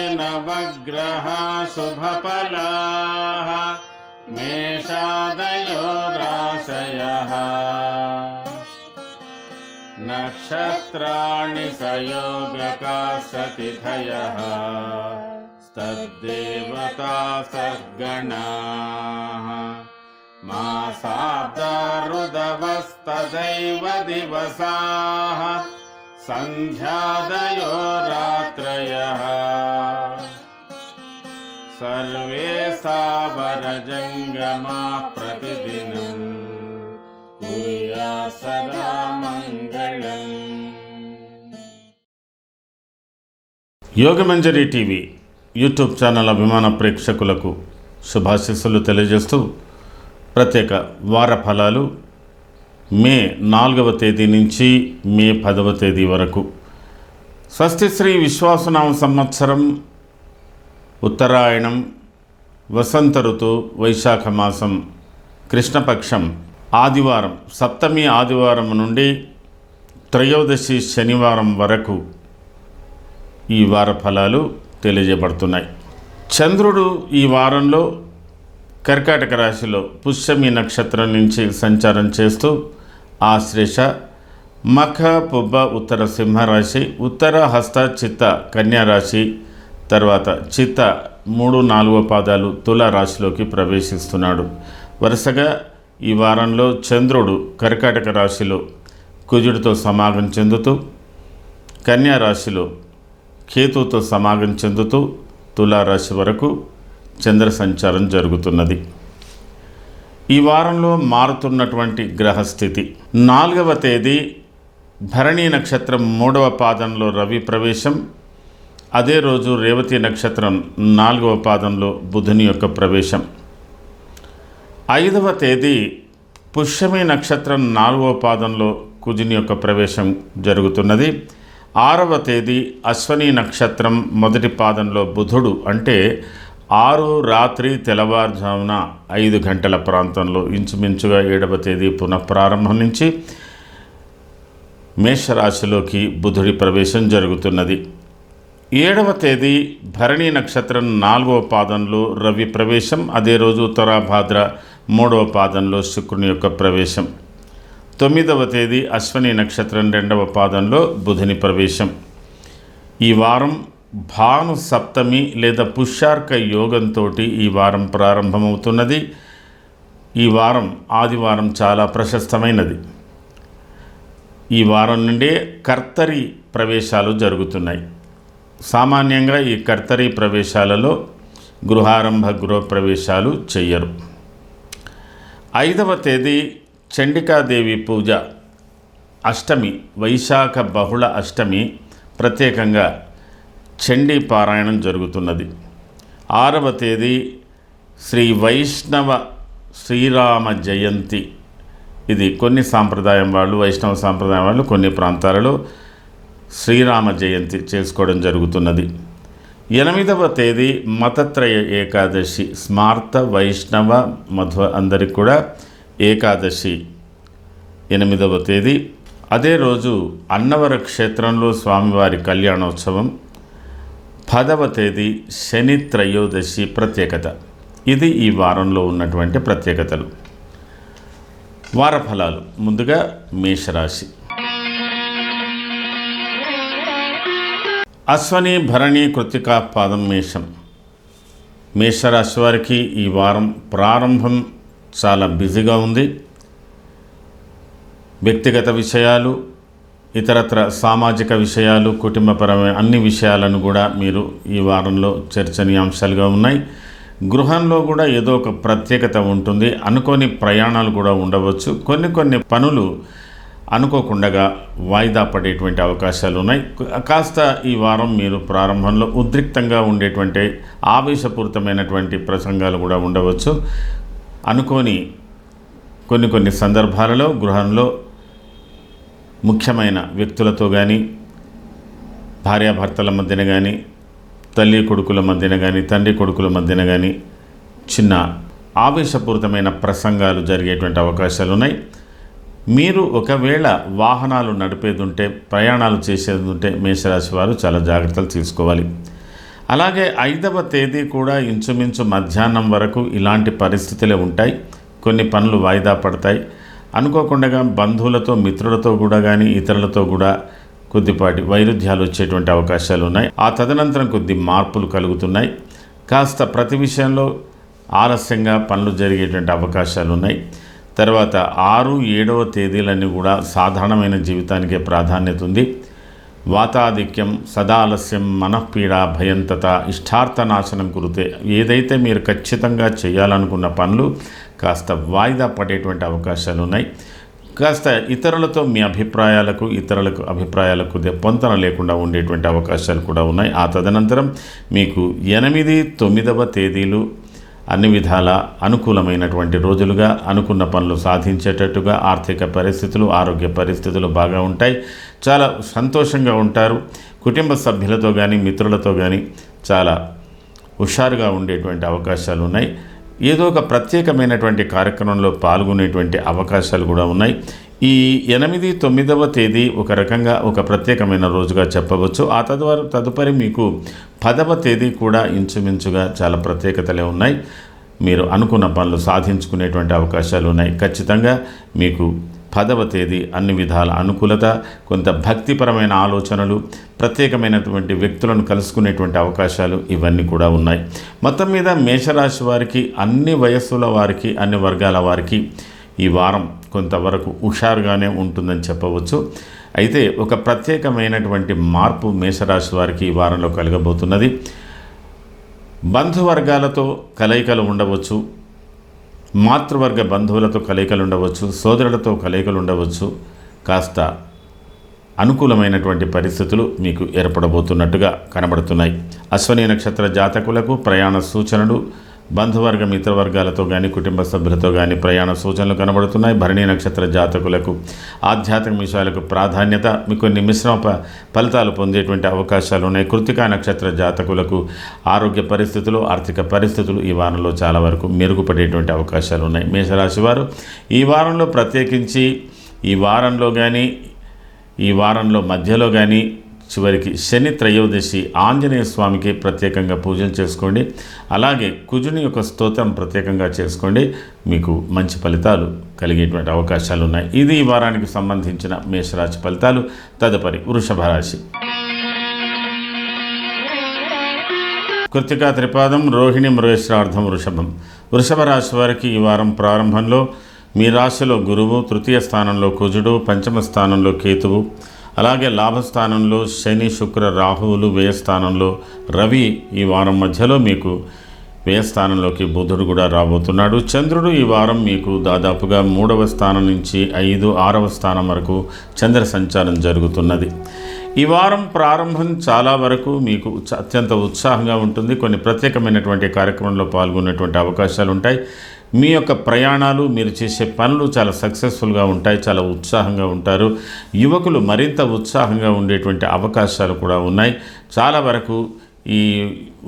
आदित्यादिनवग्रहा शुभफलाः मेषादयो राशयः नक्षत्राणि संयोगकाः सतिथयः तद्देवता सद्गणाः मासाब्दा ऋदवस्तदैव दिवसाः सन्ध्यादयो रात्रयः सर्वे सावरजङ्गमाः प्रतिदिनं कुर्यात् सदा मङ्गलम्। యోగమంజరి టీవీ యూట్యూబ్ ఛానల్ అభిమాన ప్రేక్షకులకు శుభాశీస్సులు తెలియజేస్తూ ప్రత్యేక వార ఫలాలు మే 4వ తేదీ నుంచి మే 10వ తేదీ వరకు. స్వస్తి శ్రీ విశ్వాసనామ సంవత్సరం ఉత్తరాయణం వసంత ఋతువు వైశాఖ మాసం కృష్ణపక్షం ఆదివారం సప్తమి ఆదివారం నుండి త్రయోదశి శనివారం వరకు ఈ వార ఫలాలు తెలియజేయబడుతున్నాయి. చంద్రుడు ఈ వారంలో కర్కాటక రాశిలో పుష్యమి నక్షత్రం నుంచి సంచారం చేస్తూ ఆశ్లేష మఖ పుబ్బ ఉత్తర సింహరాశి ఉత్తర హస్త చిత్త కన్యా రాశి తర్వాత చిత్త 3-4 పాదాలు తుల రాశిలోకి ప్రవేశిస్తున్నాడు. వరుసగా ఈ వారంలో చంద్రుడు కర్కాటక రాశిలో కుజుడితో సమాగం చెందుతూ కన్యా రాశిలో కేతుతో సమాగం చెందుతూ తులారాశి వరకు చంద్ర సంచారం జరుగుతున్నది. ఈ వారంలో మారుతున్నటువంటి గ్రహస్థితి 4వ తేదీ భరణి నక్షత్రం 3వ పాదంలో రవి ప్రవేశం, అదే రోజు రేవతి నక్షత్రం 4వ పాదంలో బుధుని యొక్క ప్రవేశం. 5వ తేదీ పుష్యమి నక్షత్రం 4వ పాదంలో కుజుని యొక్క ప్రవేశం జరుగుతున్నది. 6వ తేదీ అశ్వని నక్షత్రం 1వ పాదంలో బుధుడు అంటే 6 రాత్రి తెల్లవారుజామున 5 గంటల ప్రాంతంలో ఇంచుమించుగా 7వ తేదీ పునఃప్రారంభం నుంచి మేషరాశిలోకి బుధుడి ప్రవేశం జరుగుతున్నది. 7వ తేదీ భరణి నక్షత్రం 4వ పాదంలో రవి ప్రవేశం, అదే రోజు ఉత్తరాభాద్ర 3వ పాదంలో శుక్రుని యొక్క ప్రవేశం. 9వ తేదీ అశ్వని నక్షత్రం 2వ పాదంలో బుధుని ప్రవేశం. ఈ వారం భాను సప్తమి లేదా పుష్యార్క యోగంతో ఈ వారం ప్రారంభమవుతున్నది. ఈ వారం ఆదివారం చాలా ప్రశస్తమైనది. ఈ వారం నుండే కర్తరి ప్రవేశాలు జరుగుతున్నాయి. సామాన్యంగా ఈ కర్తరి ప్రవేశాలలో గృహారంభ గృహప్రవేశాలు చెయ్యరు. 5వ తేదీ చండికాదేవి పూజ అష్టమి, వైశాఖ బహుళ అష్టమి, ప్రత్యేకంగా చండీ పారాయణం జరుగుతున్నది. 6వ తేదీ శ్రీ వైష్ణవ శ్రీరామ జయంతి. ఇది కొన్ని సాంప్రదాయం వాళ్ళు, వైష్ణవ సాంప్రదాయం వాళ్ళు కొన్ని ప్రాంతాలలో శ్రీరామ జయంతి చేసుకోవడం జరుగుతున్నది. 8వ తేదీ మతత్రయ ఏకాదశి, స్మార్త వైష్ణవ మధ్వ అందరికి కూడా ఏకాదశి 8వ తేదీ. అదే రోజు అన్నవర క్షేత్రంలో స్వామివారి కళ్యాణోత్సవం. 10వ తేదీ శని త్రయోదశి ప్రత్యేకత. ఇది ఈ వారంలో ఉన్నటువంటి ప్రత్యేకతలు. వార ఫలాలు ముందుగా మేషరాశి. అశ్వని భరణి కృత్తికా పాదం మేషం. మేషరాశి వారికి ఈ వారం ప్రారంభం చాలా బిజీగా ఉంది. వ్యక్తిగత విషయాలు, ఇతరత్ర సామాజిక విషయాలు, కుటుంబపరమైన అన్ని విషయాలను కూడా మీరు ఈ వారంలో చర్చనీయాంశాలుగా ఉన్నాయి. గృహంలో కూడా ఏదో ఒక ప్రత్యేకత ఉంటుంది. అనుకోని ప్రయాణాలు కూడా ఉండవచ్చు. కొన్ని పనులు అనుకోకుండా వాయిదా పడేటువంటి అవకాశాలు ఉన్నాయి. కాస్త ఈ వారం మీరు ప్రారంభంలో ఉద్రిక్తంగా ఉండేటువంటి ఆవేశపూరితమైనటువంటి ప్రసంగాలు కూడా ఉండవచ్చు. అనుకోని కొన్ని సందర్భాలలో గృహంలో ముఖ్యమైన వ్యక్తులతో కానీ, భార్యాభర్తల మధ్యన కానీ, తల్లి కొడుకుల మధ్యన కానీ, తండ్రి కొడుకుల మధ్యన కానీ చిన్న ఆవేశపూరితమైన ప్రసంగాలు జరిగేటువంటి అవకాశాలు ఉన్నాయి. మీరు ఒకవేళ వాహనాలు నడిపేది ఉంటే, ప్రయాణాలు చేసేది ఉంటే మేషరాశి వారు చాలా జాగ్రత్తలు తీసుకోవాలి. అలాగే 5వ తేదీ కూడా ఇంచుమించు మధ్యాహ్నం వరకు ఇలాంటి పరిస్థితులే ఉంటాయి. కొన్ని పనులు వాయిదా పడతాయి. అనుకోకుండా బంధువులతో, మిత్రులతో కూడా కానీ ఇతరులతో కూడా కొద్దిపాటి వైరుధ్యాలు వచ్చేటువంటి అవకాశాలు ఉన్నాయి. ఆ తదనంతరం కొద్ది మార్పులు కలుగుతున్నాయి. కాస్త ప్రతి విషయంలో ఆలస్యంగా పనులు జరిగేటువంటి అవకాశాలు ఉన్నాయి. తర్వాత 6, 7వ తేదీలన్నీ కూడా సాధారణమైన జీవితానికే ప్రాధాన్యత ఉంది. వాతాధిక్యం, సదా ఆలస్యం, మనఃపీడ, భయంతత, ఇష్టార్థనాశనం కురితే ఏదైతే మీరు ఖచ్చితంగా చేయాలనుకున్న పనులు కాస్త వాయిదా పడేటువంటి అవకాశాలు ఉన్నాయి. కాస్త ఇతరులతో మీ అభిప్రాయాలకు, ఇతరులకు అభిప్రాయాలకు పొంతన లేకుండా ఉండేటువంటి అవకాశాలు కూడా ఉన్నాయి. ఆ తదనంతరం మీకు 8, 9వ తేదీలు అన్ని విధాల అనుకూలమైనటువంటి రోజులుగా, అనుకున్న పనులు సాధించేటట్టుగా, ఆర్థిక పరిస్థితులు, ఆరోగ్య పరిస్థితులు బాగా ఉంటాయి. చాలా సంతోషంగా ఉంటారు. కుటుంబ సభ్యులతో కానీ మిత్రులతో కానీ చాలా హుషారుగా ఉండేటువంటి అవకాశాలు ఉన్నాయి. ఏదో ఒక ప్రత్యేకమైనటువంటి కార్యక్రమంలో పాల్గొనేటువంటి అవకాశాలు కూడా ఉన్నాయి. ఈ 8, 9వ తేదీ ఒక రకంగా ఒక ప్రత్యేకమైన రోజుగా చెప్పవచ్చు. ఆ తదుపరి మీకు 10వ తేదీ కూడా ఇంచుమించుగా చాలా ప్రత్యేకతలే ఉన్నాయి. మీరు అనుకున్న పనులు సాధించుకునేటువంటి అవకాశాలు ఉన్నాయి. ఖచ్చితంగా మీకు 10వ తేదీ అన్ని విధాల అనుకూలత, కొంత భక్తిపరమైన ఆలోచనలు, ప్రత్యేకమైనటువంటి వ్యక్తులను కలుసుకునేటువంటి అవకాశాలు ఇవన్నీ కూడా ఉన్నాయి. మొత్తం మీద మేషరాశి వారికి, అన్ని వయస్సుల వారికి, అన్ని వర్గాల వారికి ఈ వారం కొంతవరకు హుషారుగానే ఉంటుందని చెప్పవచ్చు. అయితే ఒక ప్రత్యేకమైనటువంటి మార్పు మేషరాశి వారికి ఈ వారంలో కలగబోతున్నది. బంధువర్గాలతో కలయికలు ఉండవచ్చు, మాతృవర్గ బంధువులతో కలయికలు ఉండవచ్చు, సోదరులతో కలయికలు ఉండవచ్చు. కాస్త అనుకూలమైనటువంటి పరిస్థితులు మీకు ఏర్పడబోతున్నట్టుగా కనబడుతున్నాయి. అశ్వని నక్షత్ర జాతకులకు ప్రయాణ సూచనలు, బంధువర్గ మిత్రవర్గాలతో కానీ కుటుంబ సభ్యులతో కానీ ప్రయాణ సూచనలు కనబడుతున్నాయి. భరణి నక్షత్ర జాతకులకు ఆధ్యాత్మిక విషయాలకు ప్రాధాన్యత, మీకు కొన్ని మిశ్రమ ఫలితాలు పొందేటువంటి అవకాశాలు ఉన్నాయి. కృత్తికా నక్షత్ర జాతకులకు ఆరోగ్య పరిస్థితులు, ఆర్థిక పరిస్థితులు ఈ వారంలో చాలా వరకు మెరుగుపడేటువంటి అవకాశాలు ఉన్నాయి. మేషరాశి వారు ఈ వారంలో ప్రత్యేకించి ఈ వారంలో కానీ ఈ వారంలో మధ్యలో కానీ చివరికి శని త్రయోదశి ఆంజనేయ స్వామికి ప్రత్యేకంగా పూజలు చేసుకోండి. అలాగే కుజుని యొక్క స్తోత్రం ప్రత్యేకంగా చేసుకోండి. మీకు మంచి ఫలితాలు కలిగేటువంటి అవకాశాలు ఉన్నాయి. ఇది ఈ వారానికి సంబంధించిన మేషరాశి ఫలితాలు. తదుపరి వృషభ రాశి. కృత్తికా త్రిపాదం, రోహిణి, మృగశిరార్థం, వృషభం. వృషభ రాశి వారికి ఈ వారం ప్రారంభంలో మీ రాశిలో గురువు, తృతీయ స్థానంలో కుజుడు, పంచమ స్థానంలో కేతువు, అలాగే లాభస్థానంలో శని, శుక్ర, రాహువులు, వ్యయస్థానంలో రవి ఈ వారం మధ్యలో మీకు వ్యయస్థానంలోకి బుధుడు కూడా రాబోతున్నాడు. చంద్రుడు ఈ వారం మీకు దాదాపుగా 3వ స్థానం నుంచి 5, 6వ స్థానం వరకు చంద్ర సంచారం జరుగుతున్నది. ఈ వారం ప్రారంభం చాలా వరకు మీకు అత్యంత ఉత్సాహంగా ఉంటుంది. కొన్ని ప్రత్యేకమైనటువంటి కార్యక్రమంలో పాల్గొనేటువంటి అవకాశాలు ఉంటాయి. మీ యొక్క ప్రయాణాలు, మీరు చేసే పనులు చాలా సక్సెస్ఫుల్గా ఉంటాయి. చాలా ఉత్సాహంగా ఉంటారు. యువకులు మరింత ఉత్సాహంగా ఉండేటువంటి అవకాశాలు కూడా ఉన్నాయి. చాలా వరకు ఈ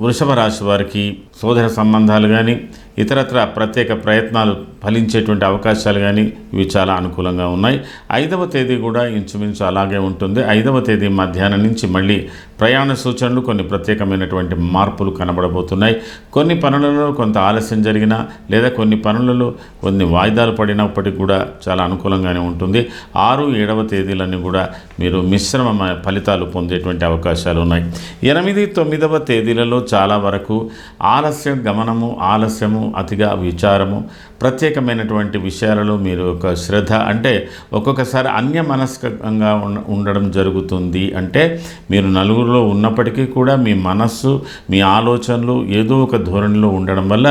వృషభ రాశి వారికి సోదర సంబంధాలు కానీ ఇతరత్ర ప్రత్యేక ప్రయత్నాలు ఫలించేటువంటి అవకాశాలు కానీ ఇవి చాలా అనుకూలంగా ఉన్నాయి. 5వ తేదీ కూడా ఇంచుమించు అలాగే ఉంటుంది. 5వ తేదీ మధ్యాహ్నం నుంచి మళ్ళీ ప్రయాణ సూచనలు, కొన్ని ప్రత్యేకమైనటువంటి మార్పులు కనబడబోతున్నాయి. కొన్ని పనులలో కొంత ఆలస్యం జరిగినా లేదా కొన్ని పనులలో కొన్ని వాయిదాలు పడినప్పటికీ కూడా చాలా అనుకూలంగానే ఉంటుంది. 6, 7వ తేదీలన్నీ కూడా మీరు మిశ్రమ ఫలితాలు పొందేటువంటి అవకాశాలు ఉన్నాయి. 8, 9వ తేదీలలో చాలా వరకు ఆలస్యం గమనము, ఆలస్యము, అతిగా విచారము, ప్రత్యేకమైనటువంటి విషయాలలో మీరు ఒక శ్రద్ధ, అంటే ఒక్కొక్కసారి అన్యమనస్కంగా ఉండడం జరుగుతుంది. అంటే మీరు నలుగురిలో ఉన్నప్పటికీ కూడా మీ మనస్సు, మీ ఆలోచనలు ఏదో ఒక ధోరణిలో ఉండడం వల్ల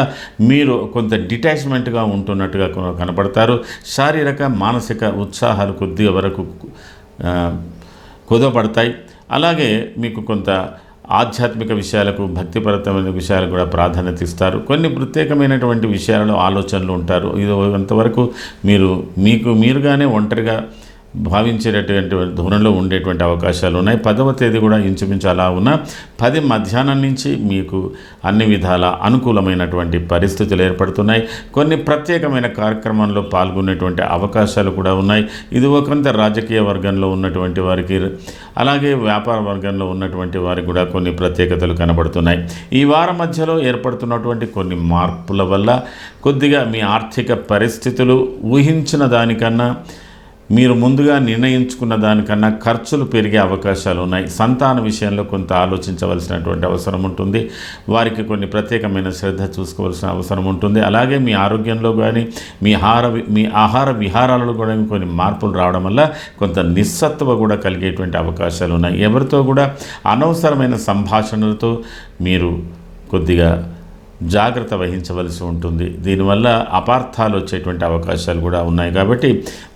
మీరు కొంత డిటాచ్మెంట్గా ఉంటున్నట్టుగా కనపడతారు. శారీరక, మానసిక ఉత్సాహాలు కొద్దిగా వరకు కుదపడతాయి. అలాగే మీకు కొంత ఆధ్యాత్మిక విషయాలకు, భక్తిపరమైన విషయాలకు కూడా ప్రాధాన్యత ఇస్తారు. కొన్ని ప్రత్యేకమైనటువంటి విషయాలలో ఆలోచనలు ఉంటారు. ఇది అంతవరకు మీరుగానే ఒంటరిగా భావించేటటువంటి ధోరణిలో ఉండేటువంటి అవకాశాలు ఉన్నాయి. 10వ తేదీ కూడా ఇంచుమించు అలా ఉన్న 10 మధ్యాహ్నం నుంచి మీకు అన్ని విధాల అనుకూలమైనటువంటి పరిస్థితులు ఏర్పడుతున్నాయి. కొన్ని ప్రత్యేకమైన కార్యక్రమంలో పాల్గొనేటువంటి అవకాశాలు కూడా ఉన్నాయి. ఇది కొంత రాజకీయ వర్గంలో ఉన్నటువంటి వారికి, అలాగే వ్యాపార వర్గంలో ఉన్నటువంటి వారికి కూడా కొన్ని ప్రత్యేకతలు కనబడుతున్నాయి. ఈ వారం మధ్యలో ఏర్పడుతున్నటువంటి కొన్ని మార్పుల వల్ల కొద్దిగా మీ ఆర్థిక పరిస్థితులు ఊహించిన దానికన్నా, మీరు ముందుగా నిర్ణయించుకున్న దానికన్నా ఖర్చులు పెరిగే అవకాశాలు ఉన్నాయి. సంతాన విషయంలో కొంత ఆలోచించవలసినటువంటి అవసరం ఉంటుంది. వారికి కొన్ని ప్రత్యేకమైన శ్రద్ధ చూసుకోవాల్సిన అవసరం ఉంటుంది. అలాగే మీ ఆరోగ్యంలో కానీ మీ ఆహార విహారాలలో కూడా కొన్ని మార్పులు రావడం వల్ల కొంత నిస్సత్వ కూడా కలిగేటువంటి అవకాశాలు ఉన్నాయి. ఎవరితో కూడా అనవసరమైన సంభాషణలతో మీరు కొద్దిగా జాగ్రత్త వహించవలసి ఉంటుంది. దీనివల్ల అపార్థాలు వచ్చేటువంటి అవకాశాలు కూడా ఉన్నాయి. కాబట్టి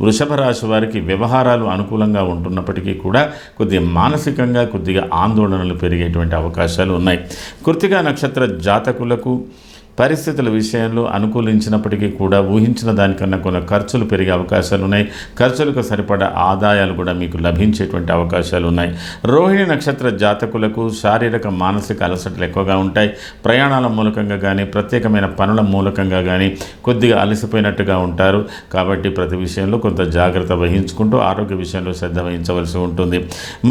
వృషభ రాశి వారికి వ్యవహారాలు అనుకూలంగా ఉంటున్నప్పటికీ కూడా కొద్దిగా మానసికంగా కొద్దిగా ఆందోళనలు పెరిగేటువంటి అవకాశాలు ఉన్నాయి. కృత్తికా నక్షత్ర జాతకులకు పరిస్థితుల విషయంలో అనుకూలించినప్పటికీ కూడా ఊహించిన దానికన్నా కొన్ని ఖర్చులు పెరిగే అవకాశాలు ఉన్నాయి. ఖర్చులకు సరిపడా ఆదాయాలు కూడా మీకు లభించేటువంటి అవకాశాలు ఉన్నాయి. రోహిణి నక్షత్ర జాతకులకు శారీరక మానసిక అలసటలు ఎక్కువగా ఉంటాయి. ప్రయాణాల మూలకంగా కానీ ప్రత్యేకమైన పనుల మూలకంగా కానీ కొద్దిగా అలసిపోయినట్టుగా ఉంటారు. కాబట్టి ప్రతి విషయంలో కొంత జాగ్రత్త వహించుకుంటూ ఆరోగ్య విషయంలో శ్రద్ధ వహించవలసి ఉంటుంది.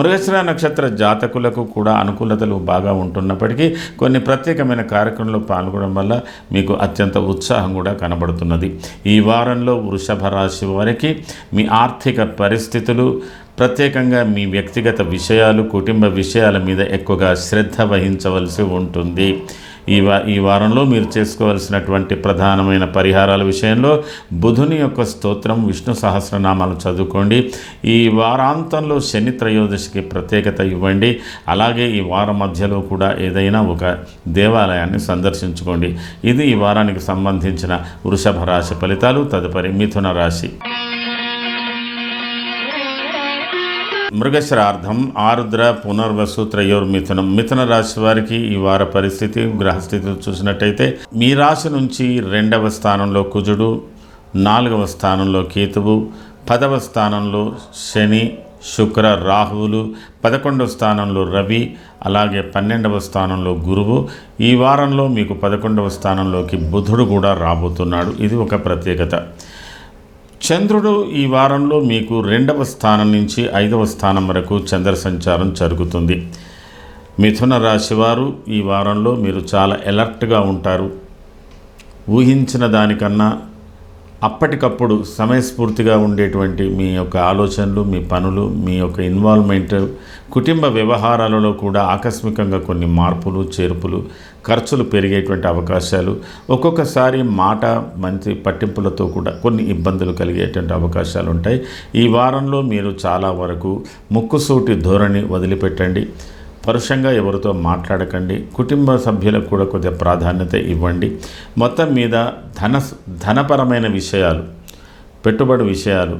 మృగశిర నక్షత్ర జాతకులకు కూడా అనుకూలతలు బాగా ఉంటున్నప్పటికీ కొన్ని ప్రత్యేకమైన కార్యక్రమంలో పాల్గొనడం వల్ల మీకు అత్యంత ఉత్సాహం కూడా కనబడుతున్నది. ఈ వారంలో వృషభ రాశి వారికి మీ ఆర్థిక పరిస్థితులు, ప్రత్యేకంగా మీ వ్యక్తిగత విషయాలు, కుటుంబ విషయాల మీద ఎక్కువగా శ్రద్ధ వహించవలసి ఉంటుంది. ఈ వారంలో మీరు చేసుకోవాల్సినటువంటి ప్రధానమైన పరిహారాల విషయంలో బుధుని యొక్క స్తోత్రం, విష్ణు సహస్రనామాలు చదువుకోండి. ఈ వారాంతంలో శని త్రయోదశికి ప్రత్యేకత ఇవ్వండి. అలాగే ఈ వారం మధ్యలో కూడా ఏదైనా ఒక దేవాలయాన్ని సందర్శించుకోండి. ఇది ఈ వారానికి సంబంధించిన వృషభ రాశి ఫలితాలు. తదుపరి మిథున రాశి. మృగశ్రార్థం, ఆరుద్ర, పునర్వసు, త్రయోర్మిథునం. మిథున రాశి వారికి ఈ వార పరిస్థితి, గ్రహస్థితి చూసినట్టయితే మీ రాశి నుంచి 2వ స్థానంలో కుజుడు, 4వ స్థానంలో కేతువు, 10వ స్థానంలో శని, శుక్ర, రాహువులు, 11వ స్థానంలో రవి, అలాగే 12వ స్థానంలో గురువు. ఈ వారంలో మీకు 11వ స్థానంలోకి బుధుడు కూడా రాబోతున్నాడు. ఇది ఒక ప్రత్యేకత. చంద్రుడు ఈ వారంలో మీకు 2వ స్థానం నుంచి 5వ స్థానం వరకు చంద్ర సంచారం జరుగుతుంది. మిథున రాశి వారు ఈ వారంలో మీరు చాలా ఎలర్ట్గా ఉంటారు. ఊహించిన దానికన్నా అప్పటికప్పుడు సమయస్ఫూర్తిగా ఉండేటువంటి మీ యొక్క ఆలోచనలు, మీ పనులు, మీ యొక్క ఇన్వాల్వ్మెంట్, కుటుంబ వ్యవహారాలలో కూడా ఆకస్మికంగా కొన్ని మార్పులు, చేర్పులు, ఖర్చులు పెరిగేటువంటి అవకాశాలు, ఒక్కొక్కసారి మాట మంచి పట్టింపులతో కూడా కొన్ని ఇబ్బందులు కలిగేటువంటి అవకాశాలు ఉంటాయి. ఈ వారంలో మీరు చాలా వరకు ముక్కుసూటి ధోరణి వదిలిపెట్టండి. పరుషంగా ఎవరితో మాట్లాడకండి. కుటుంబ సభ్యులకు కూడా కొద్దిగా ప్రాధాన్యత ఇవ్వండి. మొత్తం మీద ధనపరమైన విషయాలు, పెట్టుబడి విషయాలు,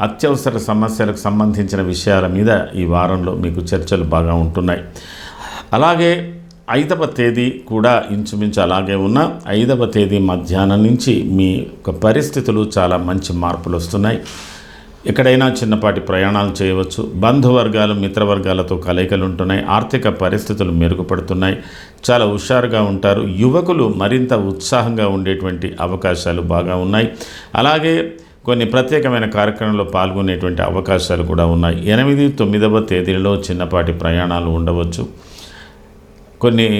అత్యవసర సమస్యలకు సంబంధించిన విషయాల మీద ఈ వారంలో మీకు చర్చలు బాగా ఉంటున్నాయి. అలాగే 5వ తేదీ కూడా ఇంచుమించు అలాగే ఉన్న 5వ తేదీ మధ్యాహ్నం నుంచి మీ యొక్క పరిస్థితులు చాలా మంచి మార్పులు వస్తున్నాయి. ఎక్కడైనా చిన్నపాటి ప్రయాణాలు చేయవచ్చు. బంధువర్గాలు, మిత్రవర్గాలతో కలయికలు ఉంటున్నాయి. ఆర్థిక పరిస్థితులు మెరుగుపడుతున్నాయి. చాలా హుషారుగా ఉంటారు. యువకులు మరింత ఉత్సాహంగా ఉండేటువంటి అవకాశాలు బాగా ఉన్నాయి. అలాగే కొన్ని ప్రత్యేకమైన కార్యక్రమంలో పాల్గొనేటువంటి అవకాశాలు కూడా ఉన్నాయి. 8, 9వ తేదీలలో చిన్నపాటి ప్రయాణాలు ఉండవచ్చు. కొన్ని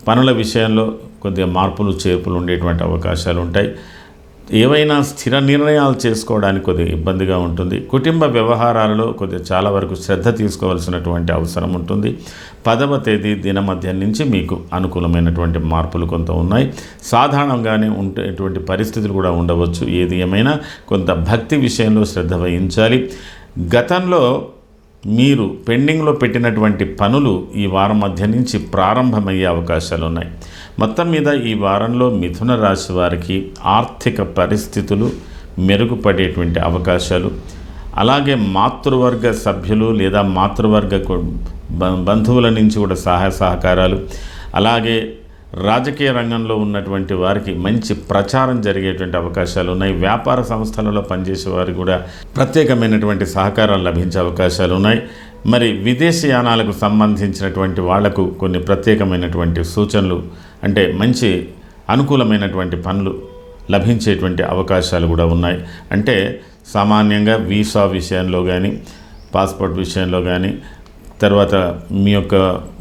పనుల విషయంలో కొద్దిగా మార్పులు, చేర్పులు ఉండేటువంటి అవకాశాలు ఉంటాయి. ఏవైనా స్థిర నిర్ణయాలు చేసుకోవడానికి కొద్దిగా ఇబ్బందిగా ఉంటుంది. కుటుంబ వ్యవహారాలలో కొద్దిగా చాలా వరకు శ్రద్ధ తీసుకోవాల్సినటువంటి అవసరం ఉంటుంది. 10వ తేదీ దినమధ్యం నుంచి మీకు అనుకూలమైనటువంటి మార్పులు కొంత ఉన్నాయి. సాధారణంగానే ఉండేటువంటి పరిస్థితులు కూడా ఉండవచ్చు. ఏది ఏమైనా కొంత భక్తి విషయంలో శ్రద్ధ వహించాలి. గతంలో మీరు పెండింగ్లో పెట్టినటువంటి పనులు ఈ వారం మధ్య నుంచి ప్రారంభమయ్యే అవకాశాలు ఉన్నాయి. మొత్తం మీద ఈ వారంలో మిథున రాశి వారికి ఆర్థిక పరిస్థితులు మెరుగుపడేటువంటి అవకాశాలు, అలాగే మాతృవర్గ సభ్యులు లేదా మాతృవర్గ బంధువుల నుంచి కూడా సహాయ సహకారాలు, అలాగే రాజకీయ రంగంలో ఉన్నటువంటి వారికి మంచి ప్రచారం జరిగేటువంటి అవకాశాలు ఉన్నాయి. వ్యాపార సంస్థలలో పనిచేసే వారికి కూడా ప్రత్యేకమైనటువంటి సహకారాలు లభించే అవకాశాలు ఉన్నాయి. మరి విదేశీయానాలకు సంబంధించినటువంటి వాళ్లకు కొన్ని ప్రత్యేకమైనటువంటి సూచనలు, అంటే మంచి అనుకూలమైనటువంటి పనులు లభించేటువంటి అవకాశాలు కూడా ఉన్నాయి. అంటే సామాన్యంగా వీసా విషయంలో కానీ, పాస్పోర్ట్ విషయంలో కానీ, తర్వాత మీ యొక్క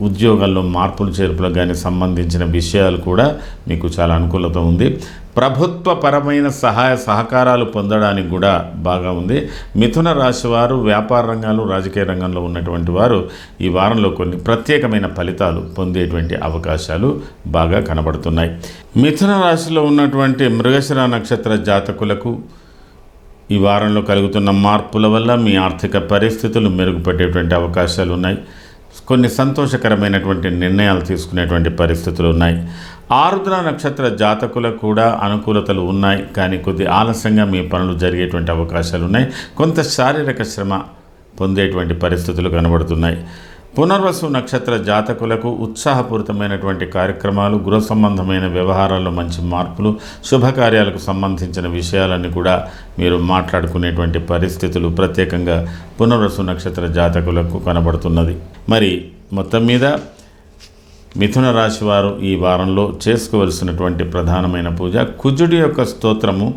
ఉద్యోగాల్లో మార్పులు చేర్పులకు కానీ సంబంధించిన విషయాలు కూడా మీకు చాలా అనుకూలత ఉంది. ప్రభుత్వపరమైన సహాయ సహకారాలు పొందడానికి కూడా బాగా ఉంది. మిథున రాశి వారు వ్యాపార రంగాలు, రాజకీయ రంగంలో ఉన్నటువంటి వారు ఈ వారంలో కొన్ని ప్రత్యేకమైన ఫలితాలు పొందేటువంటి అవకాశాలు బాగా కనబడుతున్నాయి. మిథున రాశిలో ఉన్నటువంటి మృగశిర నక్షత్ర జాతకులకు ఈ వారంలో కలుగుతున్న మార్పుల వల్ల మీ ఆర్థిక పరిస్థితులు మెరుగుపడేటువంటి అవకాశాలు ఉన్నాయి. కొన్ని సంతోషకరమైనటువంటి నిర్ణయాలు తీసుకునేటువంటి పరిస్థితులు ఉన్నాయి. ఆరుద్ర నక్షత్ర జాతకులకు కూడా అనుకూలతలు ఉన్నాయి, కానీ కొద్ది ఆలస్యంగా మీ పనులు జరిగేటువంటి అవకాశాలు ఉన్నాయి. కొంత శారీరక శ్రమ పొందేటువంటి పరిస్థితులు కనబడుతున్నాయి. పునర్వసు నక్షత్ర జాతకులకు ఉత్సాహపూరితమైనటువంటి కార్యక్రమాలు, గృహ సంబంధమైన వ్యవహారాల్లో మంచి మార్పులు, శుభకార్యాలకు సంబంధించిన విషయాలన్నీ కూడా మీరు మాట్లాడుకునేటువంటి పరిస్థితులు ప్రత్యేకంగా పునర్వసు నక్షత్ర జాతకులకు కనబడుతున్నది. మరి మొత్తం మీద మిథున రాశి వారు ఈ వారంలో చేసుకోవలసినటువంటి ప్రధానమైన పూజ కుజుడి యొక్క స్తోత్రము,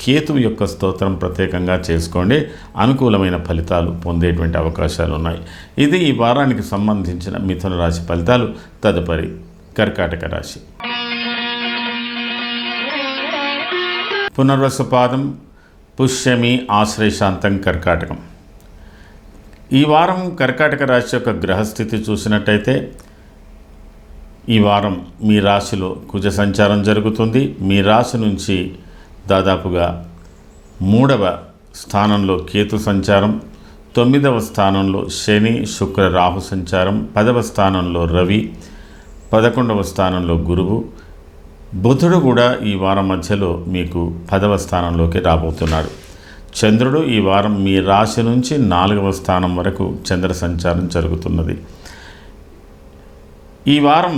కేతువు యొక్క స్తోత్రం ప్రత్యేకంగా చేసుకోండి. అనుకూలమైన ఫలితాలు పొందేటువంటి అవకాశాలు ఉన్నాయి. ఇది ఈ వారానికి సంబంధించిన మిథున రాశి ఫలితాలు. తదుపరి కర్కాటక రాశి. పునర్వసు పాదం, పుష్యమి, ఆశ్లేషాంతం, కర్కాటకం. ఈ వారం కర్కాటక రాశి యొక్క గ్రహస్థితి చూసినట్టయితే ఈ వారం మీ రాశిలో కుజ సంచారం జరుగుతుంది. మీ రాశి నుంచి దాదాపుగా 3వ స్థానంలో కేతు సంచారం, 9వ స్థానంలో శని, శుక్ర, రాహు సంచారం, 10వ స్థానంలో రవి, 11వ స్థానంలో గురువు, బుధుడు కూడా ఈ వారం మధ్యలో మీకు 10వ స్థానంలోకి రాబోతున్నాడు. చంద్రుడు ఈ వారం మీ రాశి నుంచి 4వ స్థానం వరకు చంద్ర సంచారం జరుగుతున్నది. ఈ వారం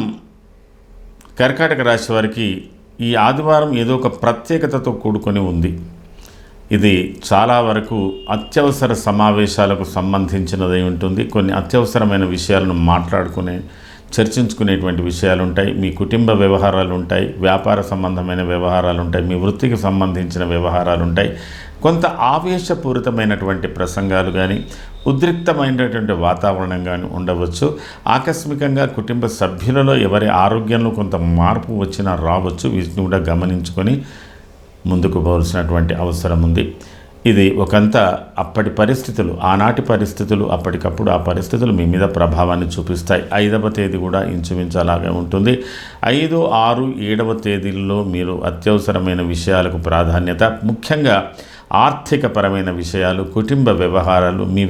కర్కాటక రాశి వారికి ఈ ఆదివారం ఏదో ఒక ప్రత్యేకతతో కూడుకొని ఉంది. ఇది చాలా వరకు అత్యవసర సమావేశాలకు సంబంధించినదై ఉంటుంది. కొన్ని అత్యవసరమైన విషయాలను చర్చించుకునేటువంటి విషయాలు ఉంటాయి. మీ కుటుంబ వ్యవహారాలు ఉంటాయి, వ్యాపార సంబంధమైన వ్యవహారాలు ఉంటాయి, మీ వృత్తికి సంబంధించిన వ్యవహారాలు ఉంటాయి. కొంత ఆవేశపూరితమైనటువంటి ప్రసంగాలు కానీ, ఉద్రిక్తమైనటువంటి వాతావరణం కానీ ఉండవచ్చు. ఆకస్మికంగా కుటుంబ సభ్యులలో ఎవరి ఆరోగ్యంలో కొంత మార్పు వచ్చినా రావచ్చు. వీటిని కూడా గమనించుకొని ముందుకు పోవాల్సినటువంటి అవసరం ఉంది. ఇది ఒకంత అప్పటి పరిస్థితులు, ఆనాటి పరిస్థితులు, అప్పటికప్పుడు ఆ పరిస్థితులు మీ మీద ప్రభావాన్ని చూపిస్తాయి. 5వ తేదీ కూడా ఇంచుమించు అలాగే ఉంటుంది. 5, 6, 7వ తేదీల్లో మీరు అత్యవసరమైన విషయాలకు ప్రాధాన్యత, ముఖ్యంగా ఆర్థికపరమైన విషయాలు, కుటుంబ వ్యవహారాలు, మీ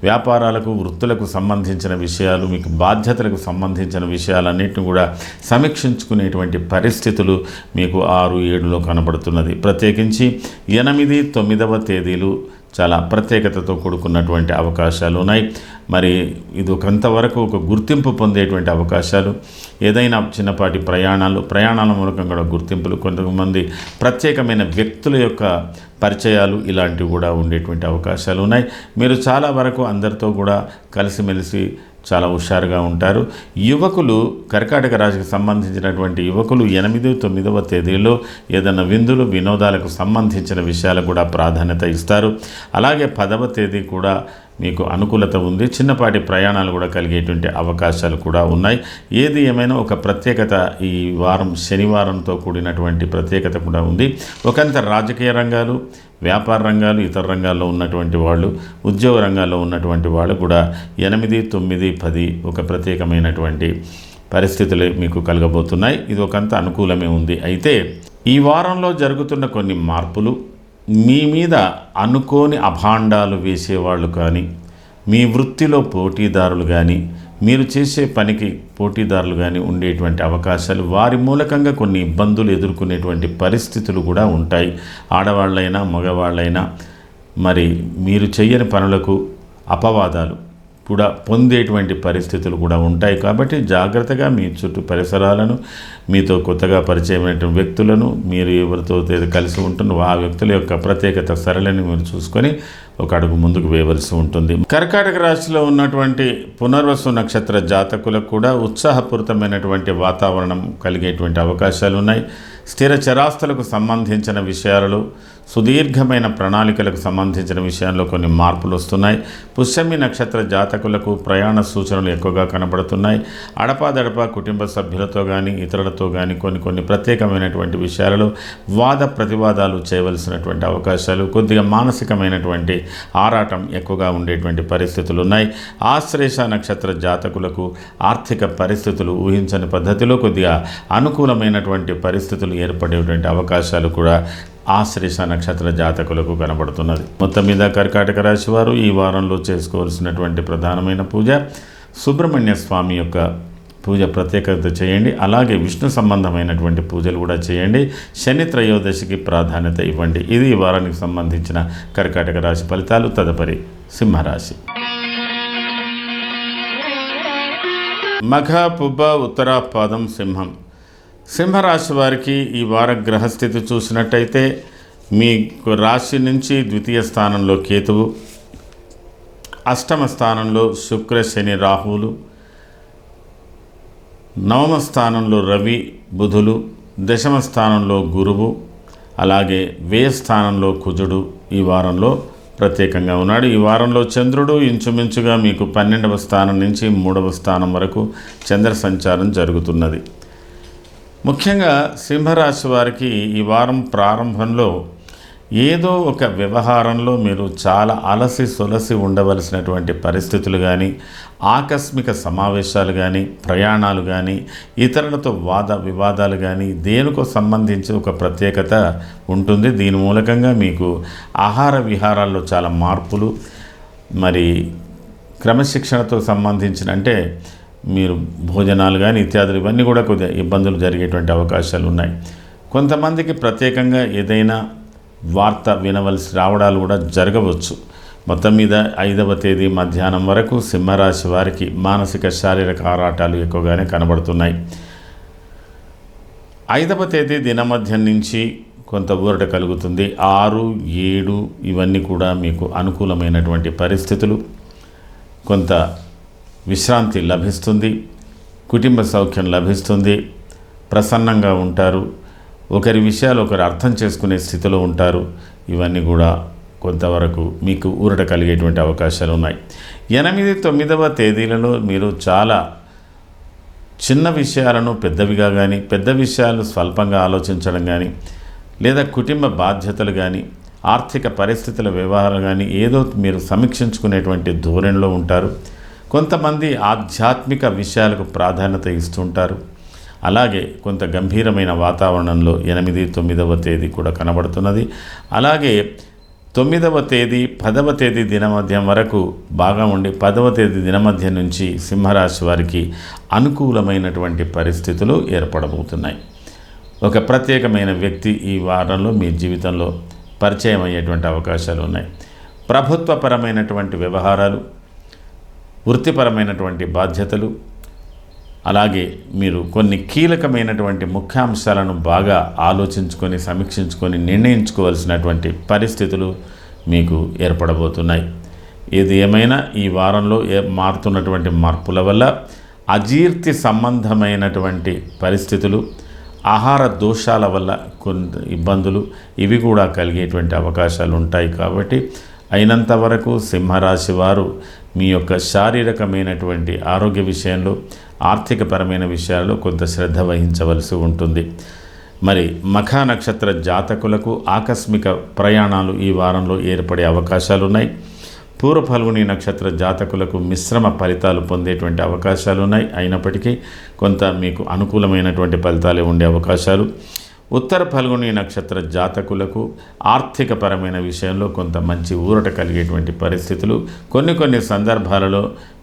వ్యాపారాలకు, వృత్తులకు సంబంధించిన విషయాలు, మీకు బాధ్యతలకు సంబంధించిన విషయాలన్నింటినీ కూడా సమీక్షించుకునేటువంటి పరిస్థితులు మీకు 6, 7లో కనబడుతున్నది. ప్రత్యేకించి 8, 9వ తేదీలు చాలా ప్రత్యేకతతో కూడుకున్నటువంటి అవకాశాలు ఉన్నాయి. మరి ఇది కొంతవరకు ఒక గుర్తింపు పొందేటువంటి అవకాశాలు, ఏదైనా చిన్నపాటి ప్రయాణాల మూలకంగా కూడా గుర్తింపులు, కొంతమంది ప్రత్యేకమైన వ్యక్తుల యొక్క పరిచయాలు ఇలాంటివి కూడా ఉండేటువంటి అవకాశాలు ఉన్నాయి. మీరు చాలా వరకు అందరితో కూడా కలిసిమెలిసి చాలా హుషారుగా ఉంటారు. యువకులు, కర్కాటక రాశికి సంబంధించినటువంటి యువకులు 8, 9వ తేదీలో ఏదైనా విందులు, వినోదాలకు సంబంధించిన విషయాలకు కూడా ప్రాధాన్యత ఇస్తారు. అలాగే 10వ తేదీ కూడా మీకు అనుకూలత ఉంది. చిన్నపాటి ప్రయాణాలు కూడా కలిగేటువంటి అవకాశాలు కూడా ఉన్నాయి. ఏది ఏమైనా ఒక ప్రత్యేకత ఈ వారం శనివారంతో కూడినటువంటి ప్రత్యేకత కూడా ఉంది. ఒకంత రాజకీయ రంగాలు, వ్యాపార రంగాలు, ఇతర రంగాల్లో ఉన్నటువంటి వాళ్ళు, ఉద్యోగ రంగాల్లో ఉన్నటువంటి వాళ్ళు కూడా 8, 9, 10 ఒక ప్రత్యేకమైనటువంటి పరిస్థితులు మీకు కలగబోతున్నాయి. ఇది ఒకంత అనుకూలమే ఉంది. అయితే ఈ వారంలో జరుగుతున్న కొన్ని మార్పులు మీ మీద అనుకోని అభాండాలు వేసేవాళ్ళు కానీ, మీ వృత్తిలో పోటీదారులు కానీ, మీరు చేసే పనికి పోటీదారులు కానీ ఉండేటువంటి అవకాశాలు, వారి మూలకంగా కొన్ని ఇబ్బందులు ఎదుర్కొనేటువంటి పరిస్థితులు కూడా ఉంటాయి. ఆడవాళ్ళైనా మగవాళ్ళైనా మరి మీరు చేయని పనులకు అపవాదాలు, కూడా పొందేటువంటి పరిస్థితులు కూడా ఉంటాయి. కాబట్టి జాగ్రత్తగా మీ చుట్టూ పరిసరాలను, మీతో కొత్తగా పరిచయమైనటువంటి వ్యక్తులను, మీరు ఎవరితో కలిసి ఉంటున్న ఆ వ్యక్తుల యొక్క ప్రత్యేకత సరళిని మీరు చూసుకొని ఒక అడుగు ముందుకు వేయవలసి ఉంటుంది. కర్కాటక రాశిలో ఉన్నటువంటి పునర్వసు నక్షత్ర జాతకులకు కూడా ఉత్సాహపూరితమైనటువంటి వాతావరణం కలిగేటువంటి అవకాశాలు ఉన్నాయి. స్థిర చరాస్తులకు సంబంధించిన విషయాలలో, సుదీర్ఘమైన ప్రణాళికలకు సంబంధించిన విషయాల్లో కొన్ని మార్పులు వస్తున్నాయి. పుష్యమి నక్షత్ర జాతకులకు ప్రయాణ సూచనలు ఎక్కువగా కనబడుతున్నాయి. అడపాదడపా కుటుంబ సభ్యులతో కానీ ఇతరులతో కానీ కొన్ని ప్రత్యేకమైనటువంటి విషయాలలో వాద ప్రతివాదాలు చేయవలసినటువంటి అవకాశాలు, కొద్దిగా మానసికమైనటువంటి ఆరాటం ఎక్కువగా ఉండేటువంటి పరిస్థితులు ఉన్నాయి. ఆశ్లేష నక్షత్ర జాతకులకు ఆర్థిక పరిస్థితులు ఊహించని పద్ధతిలో కొద్దిగా అనుకూలమైనటువంటి పరిస్థితులు ఏర్పడేటువంటి అవకాశాలు కూడా ఆశ్లేష నక్షత్ర జాతకులకు కనబడుతున్నది. మొత్తం మీద కర్కాటక రాశి వారు ఈ వారంలో చేసుకోవాల్సినటువంటి ప్రధానమైన పూజ సుబ్రహ్మణ్య స్వామి యొక్క పూజ ప్రత్యేకత చేయండి. అలాగే విష్ణు సంబంధమైనటువంటి పూజలు కూడా చేయండి. శని త్రయోదశికి ప్రాధాన్యత ఇవ్వండి. ఇది ఈ వారానికి సంబంధించిన కర్కాటక రాశి ఫలితాలు. తదుపరి సింహరాశి. మఘ, పుబ్బ, ఉత్తరాపాదం, సింహం. సింహరాశి వారికి ఈ వార గ్రహస్థితి చూసినట్టయితే మీకు రాశి నుంచి ద్వితీయ స్థానంలో కేతువు, అష్టమ స్థానంలో శుక్ర, శని, రాహువులు, నవమ స్థానంలో రవి, బుధులు, దశమ స్థానంలో గురువు, అలాగే వ్యయ స్థానంలో కుజుడు ఈ వారంలో ప్రత్యేకంగా ఉన్నాడు. ఈ వారంలో చంద్రుడు ఇంచుమించుగా మీకు 12వ స్థానం నుంచి 3వ స్థానం వరకు చంద్ర సంచారం జరుగుతున్నది. ముఖ్యంగా సింహరాశి వారికి ఈ వారం ప్రారంభంలో ఏదో ఒక వ్యవహారంలో మీరు చాలా అలసి సొలసి ఉండవలసినటువంటి పరిస్థితులు కానీ, ఆకస్మిక సమావేశాలు కానీ, ప్రయాణాలు కానీ, ఇతరులతో వాద వివాదాలు కానీ దేనికో సంబంధించి ఒక ప్రత్యేకత ఉంటుంది. దీని మూలకంగా మీకు ఆహార విహారాల్లో చాలా మార్పులు, మరి క్రమశిక్షణతో సంబంధించిన అంటే మీరు భోజనాలు కానీ ఇత్యాదులు ఇవన్నీ కూడా కొద్దిగా ఇబ్బందులు జరిగేటువంటి అవకాశాలు ఉన్నాయి. కొంతమందికి ప్రత్యేకంగా ఏదైనా వార్త వినవలసి రావడాలు కూడా జరగవచ్చు. మొత్తం మీద 5వ తేదీ మధ్యాహ్నం వరకు సింహరాశి వారికి మానసిక శారీరక ఆరాటాలు ఎక్కువగానే కనబడుతున్నాయి. 5వ తేదీ దినమధ్యం నుంచి కొంత ఊరట కలుగుతుంది. 6, 7 ఇవన్నీ కూడా మీకు అనుకూలమైనటువంటి పరిస్థితులు. కొంత విశ్రాంతి లభిస్తుంది, కుటుంబ సౌఖ్యం లభిస్తుంది, ప్రసన్నంగా ఉంటారు, ఒకరి విషయాలు ఒకరు అర్థం చేసుకునే స్థితిలో ఉంటారు. ఇవన్నీ కూడా కొంతవరకు మీకు ఊరట కలిగేటువంటి అవకాశాలు ఉన్నాయి. 8, 9వ తేదీలలో మీరు చాలా చిన్న విషయాలను పెద్దవిగా కానీ, పెద్ద విషయాలు స్వల్పంగా ఆలోచించడం కానీ, లేదా కుటుంబ బాధ్యతలు కానీ, ఆర్థిక పరిస్థితుల వ్యవహారాలు కానీ ఏదో మీరు సమీక్షించుకునేటువంటి ధోరణిలో ఉంటారు. కొంతమంది ఆధ్యాత్మిక విషయాలకు ప్రాధాన్యత ఇస్తుంటారు. అలాగే కొంత గంభీరమైన వాతావరణంలో 8, 9వ తేదీ కూడా కనబడుతున్నది. అలాగే 9వ తేదీ 10వ తేదీ దినమధ్యం వరకు బాగా ఉండి 10వ తేదీ దినమధ్యం నుంచి సింహరాశి వారికి అనుకూలమైనటువంటి పరిస్థితులు ఏర్పడబోతున్నాయి. ఒక ప్రత్యేకమైన వ్యక్తి ఈ వారంలో మీ జీవితంలో పరిచయం అయ్యేటువంటి అవకాశాలు ఉన్నాయి. ప్రభుత్వపరమైనటువంటి వ్యవహారాలు, వృత్తిపరమైనటువంటి బాధ్యతలు, అలాగే మీరు కొన్ని కీలకమైనటువంటి ముఖ్యాంశాలను బాగా ఆలోచించుకొని సమీక్షించుకొని నిర్ణయించుకోవాల్సినటువంటి పరిస్థితులు మీకు ఏర్పడబోతున్నాయి. ఏది ఏమైనా ఈ వారంలో మారుతున్నటువంటి మార్పుల వల్ల అజీర్తి సంబంధమైనటువంటి పరిస్థితులు, ఆహార దోషాల వల్ల కొన్ని ఇబ్బందులు ఇవి కూడా కలిగేటువంటి అవకాశాలు ఉంటాయి. కాబట్టి అయినంత వరకు సింహరాశి వారు మీ యొక్క శారీరకమైనటువంటి ఆరోగ్య విషయంలో, ఆర్థికపరమైన విషయాల్లో కొంత శ్రద్ధ వహించవలసి ఉంటుంది. మరి మఖ నక్షత్ర జాతకులకు ఆకస్మిక ప్రయాణాలు ఈ వారంలో ఏర్పడే అవకాశాలు ఉన్నాయి. పూర్వ ఫల్గుని నక్షత్ర జాతకులకు మిశ్రమ ఫలితాలు పొందేటువంటి అవకాశాలు ఉన్నాయి. అయినప్పటికీ కొంత మీకు అనుకూలమైనటువంటి ఫలితాలే ఉండే అవకాశాలు. ఉత్తర ఫల్గుని నక్షత్ర జాతకులకు ఆర్థికపరమైన విషయంలో కొంత మంచి ఊరట కలిగేటువంటి పరిస్థితులు, కొన్ని సందర్భాలలో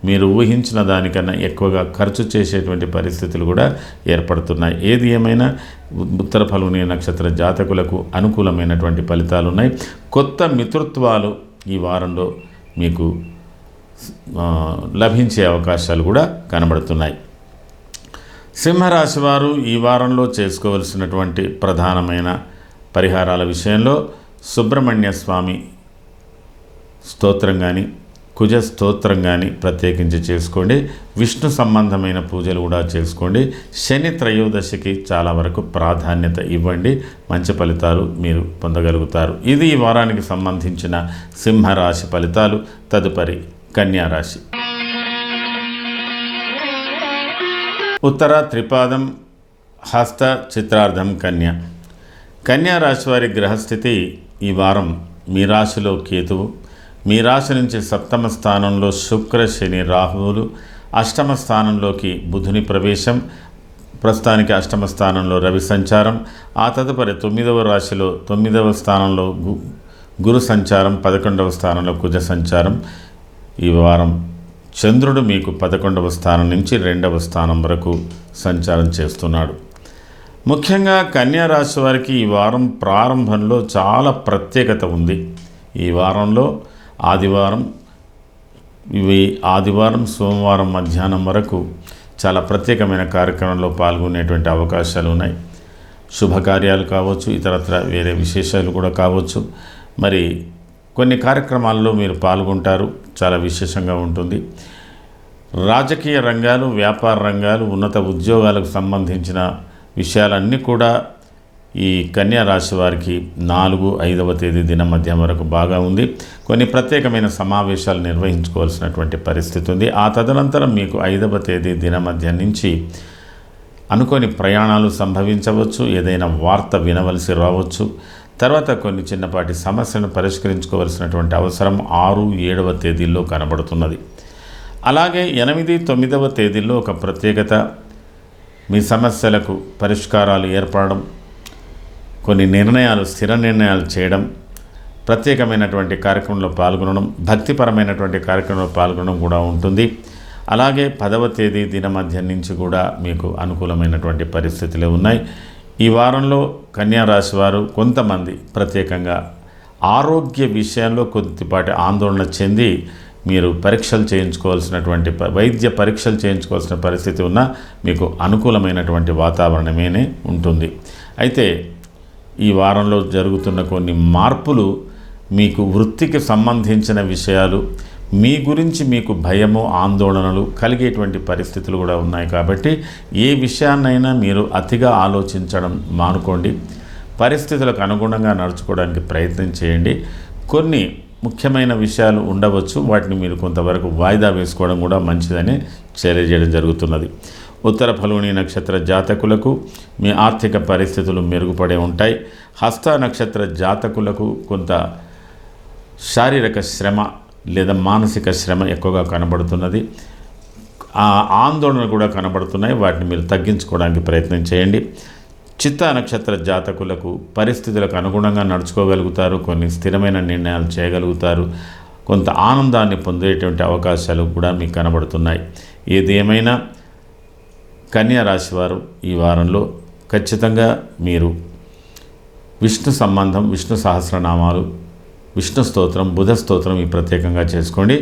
మీరు ఊహించిన దానికన్నా ఎక్కువగా ఖర్చు చేసేటువంటి పరిస్థితులు కూడా ఏర్పడుతున్నాయి. ఏది ఏమైనా ఉత్తర ఫల్గుని నక్షత్ర జాతకులకు అనుకూలమైనటువంటి ఫలితాలు ఉన్నాయి. కొత్త మిత్రుత్వాలు ఈ వారంలో మీకు లభించే అవకాశాలు కూడా కనబడుతున్నాయి. సింహరాశి వారు ఈ వారంలో చేసుకోవలసినటువంటి ప్రధానమైన పరిహారాల విషయంలో సుబ్రహ్మణ్య స్వామి స్తోత్రం కానీ కుజ స్తోత్రం కానీ ప్రత్యేకించి చేసుకోండి. విష్ణు సంబంధమైన పూజలు కూడా చేసుకోండి. శని త్రయోదశికి చాలా వరకు ప్రాధాన్యత ఇవ్వండి. మంచి ఫలితాలు మీరు పొందగలుగుతారు. ఇది ఈ వారానికి సంబంధించిన సింహరాశి ఫలితాలు. తదుపరి కన్యారాశి. ఉత్తర త్రిపాదం హస్త చిత్రార్థం కన్యా రాశి వారి గ్రహస్థితి ఈ వారం మీ రాశిలో కేతువు, మీ రాశి నుంచి సప్తమ స్థానంలో శుక్ర శని రాహువులు, అష్టమ స్థానంలోకి బుధుని ప్రవేశం, ప్రస్తుతానికి అష్టమ స్థానంలో రవి సంచారం, ఆ తదుపరి 9వ రాశిలో 9వ స్థానంలో గురు సంచారం, 11వ స్థానంలో కుజ సంచారం. ఈ వారం చంద్రుడు మీకు 11వ స్థానం నుంచి 2వ స్థానం వరకు సంచారం చేస్తున్నాడు. ముఖ్యంగా కన్యా రాశి వారికి ఈ వారం ప్రారంభంలో చాలా ప్రత్యేకత ఉంది. ఈ వారంలో ఆదివారం సోమవారం మధ్యాహ్నం వరకు చాలా ప్రత్యేకమైన కార్యక్రమంలో పాల్గొనేటువంటి అవకాశాలు ఉన్నాయి. శుభకార్యాలు కావచ్చు, ఇతరత్ర వేరే విశేషాలు కూడా కావచ్చు. మరి కొన్ని కార్యక్రమాల్లో మీరు పాల్గొంటారు, చాలా విశేషంగా ఉంటుంది. రాజకీయ రంగాలు, వ్యాపార రంగాలు, ఉన్నత ఉద్యోగాలకు సంబంధించిన విషయాలన్నీ కూడా ఈ కన్యా రాశి వారికి 4-5వ తేదీ దినం మధ్య వరకు బాగా ఉంది. కొన్ని ప్రత్యేకమైన సమావేశాలు నిర్వహించుకోవాల్సినటువంటి పరిస్థితి ఉంది. ఆ తదనంతరం మీకు 5వ తేదీ దిన మధ్య నుంచి అనుకోని ప్రయాణాలు సంభవించవచ్చు, ఏదైనా వార్త వినవలసి రావచ్చు. తర్వాత కొన్ని చిన్నపాటి సమస్యలను పరిష్కరించుకోవాల్సినటువంటి అవసరం 6-7వ తేదీల్లో కనబడుతున్నది. అలాగే 8-9వ తేదీల్లో ఒక ప్రత్యేకత, మీ సమస్యలకు పరిష్కారాలు ఏర్పడడం, కొన్ని నిర్ణయాలు, స్థిర నిర్ణయాలు చేయడం, ప్రత్యేకమైనటువంటి కార్యక్రమంలో పాల్గొనడం, భక్తిపరమైనటువంటి కార్యక్రమంలో పాల్గొనడం కూడా ఉంటుంది. అలాగే 10వ తేదీ దిన మధ్య నుంచి కూడా మీకు అనుకూలమైనటువంటి పరిస్థితులు ఉన్నాయి. ఈ వారంలో కన్యా రాశి వారు కొంతమంది ప్రత్యేకంగా ఆరోగ్య విషయంలో కొద్దిపాటి ఆందోళన చెంది మీరు పరీక్షలు చేయించుకోవాల్సినటువంటి వైద్య పరీక్షలు చేయించుకోవాల్సిన పరిస్థితి ఉన్నా మీకు అనుకూలమైనటువంటి వాతావరణమేనే ఉంటుంది. అయితే ఈ వారంలో జరుగుతున్న కొన్ని మార్పులు మీకు వృత్తికి సంబంధించిన విషయాలు, మీ గురించి మీకు భయము, ఆందోళనలు కలిగేటువంటి పరిస్థితులు కూడా ఉన్నాయి. కాబట్టి ఏ విషయాన్నైనా మీరు అతిగా ఆలోచించడం మానుకోండి. పరిస్థితులకు అనుగుణంగా నడుచుకోవడానికి ప్రయత్నం చేయండి. కొన్ని ముఖ్యమైన విషయాలు ఉండవచ్చు, వాటిని మీరు కొంతవరకు వాయిదా వేసుకోవడం కూడా మంచిదని తెలియజేయడం జరుగుతున్నది. ఉత్తర ఫల్గుణి నక్షత్ర జాతకులకు మీ ఆర్థిక పరిస్థితులు మెరుగుపడే ఉంటాయి. హస్త నక్షత్ర జాతకులకు కొంత శారీరక శ్రమ లేదా మానసిక శ్రమ ఎక్కువగా కనబడుతున్నది. ఆందోళన కూడా కనబడుతున్నాయి. వాటిని మీరు తగ్గించుకోవడానికి ప్రయత్నం చేయండి. చిత్తా నక్షత్ర జాతకులకు పరిస్థితులకు అనుగుణంగా నడుచుకోగలుగుతారు, కొన్ని స్థిరమైన నిర్ణయాలు చేయగలుగుతారు, కొంత ఆనందాన్ని పొందేటువంటి అవకాశాలు కూడా మీకు కనబడుతున్నాయి. ఏదేమైనా కన్యా రాశి వారు ఈ వారంలో ఖచ్చితంగా మీరు విష్ణు సంబంధం, విష్ణు సహస్రనామాలు, విష్ణు స్తోత్రం, బుధ స్తోత్రం ఈ ప్రత్యేకంగా చేసుకోండి.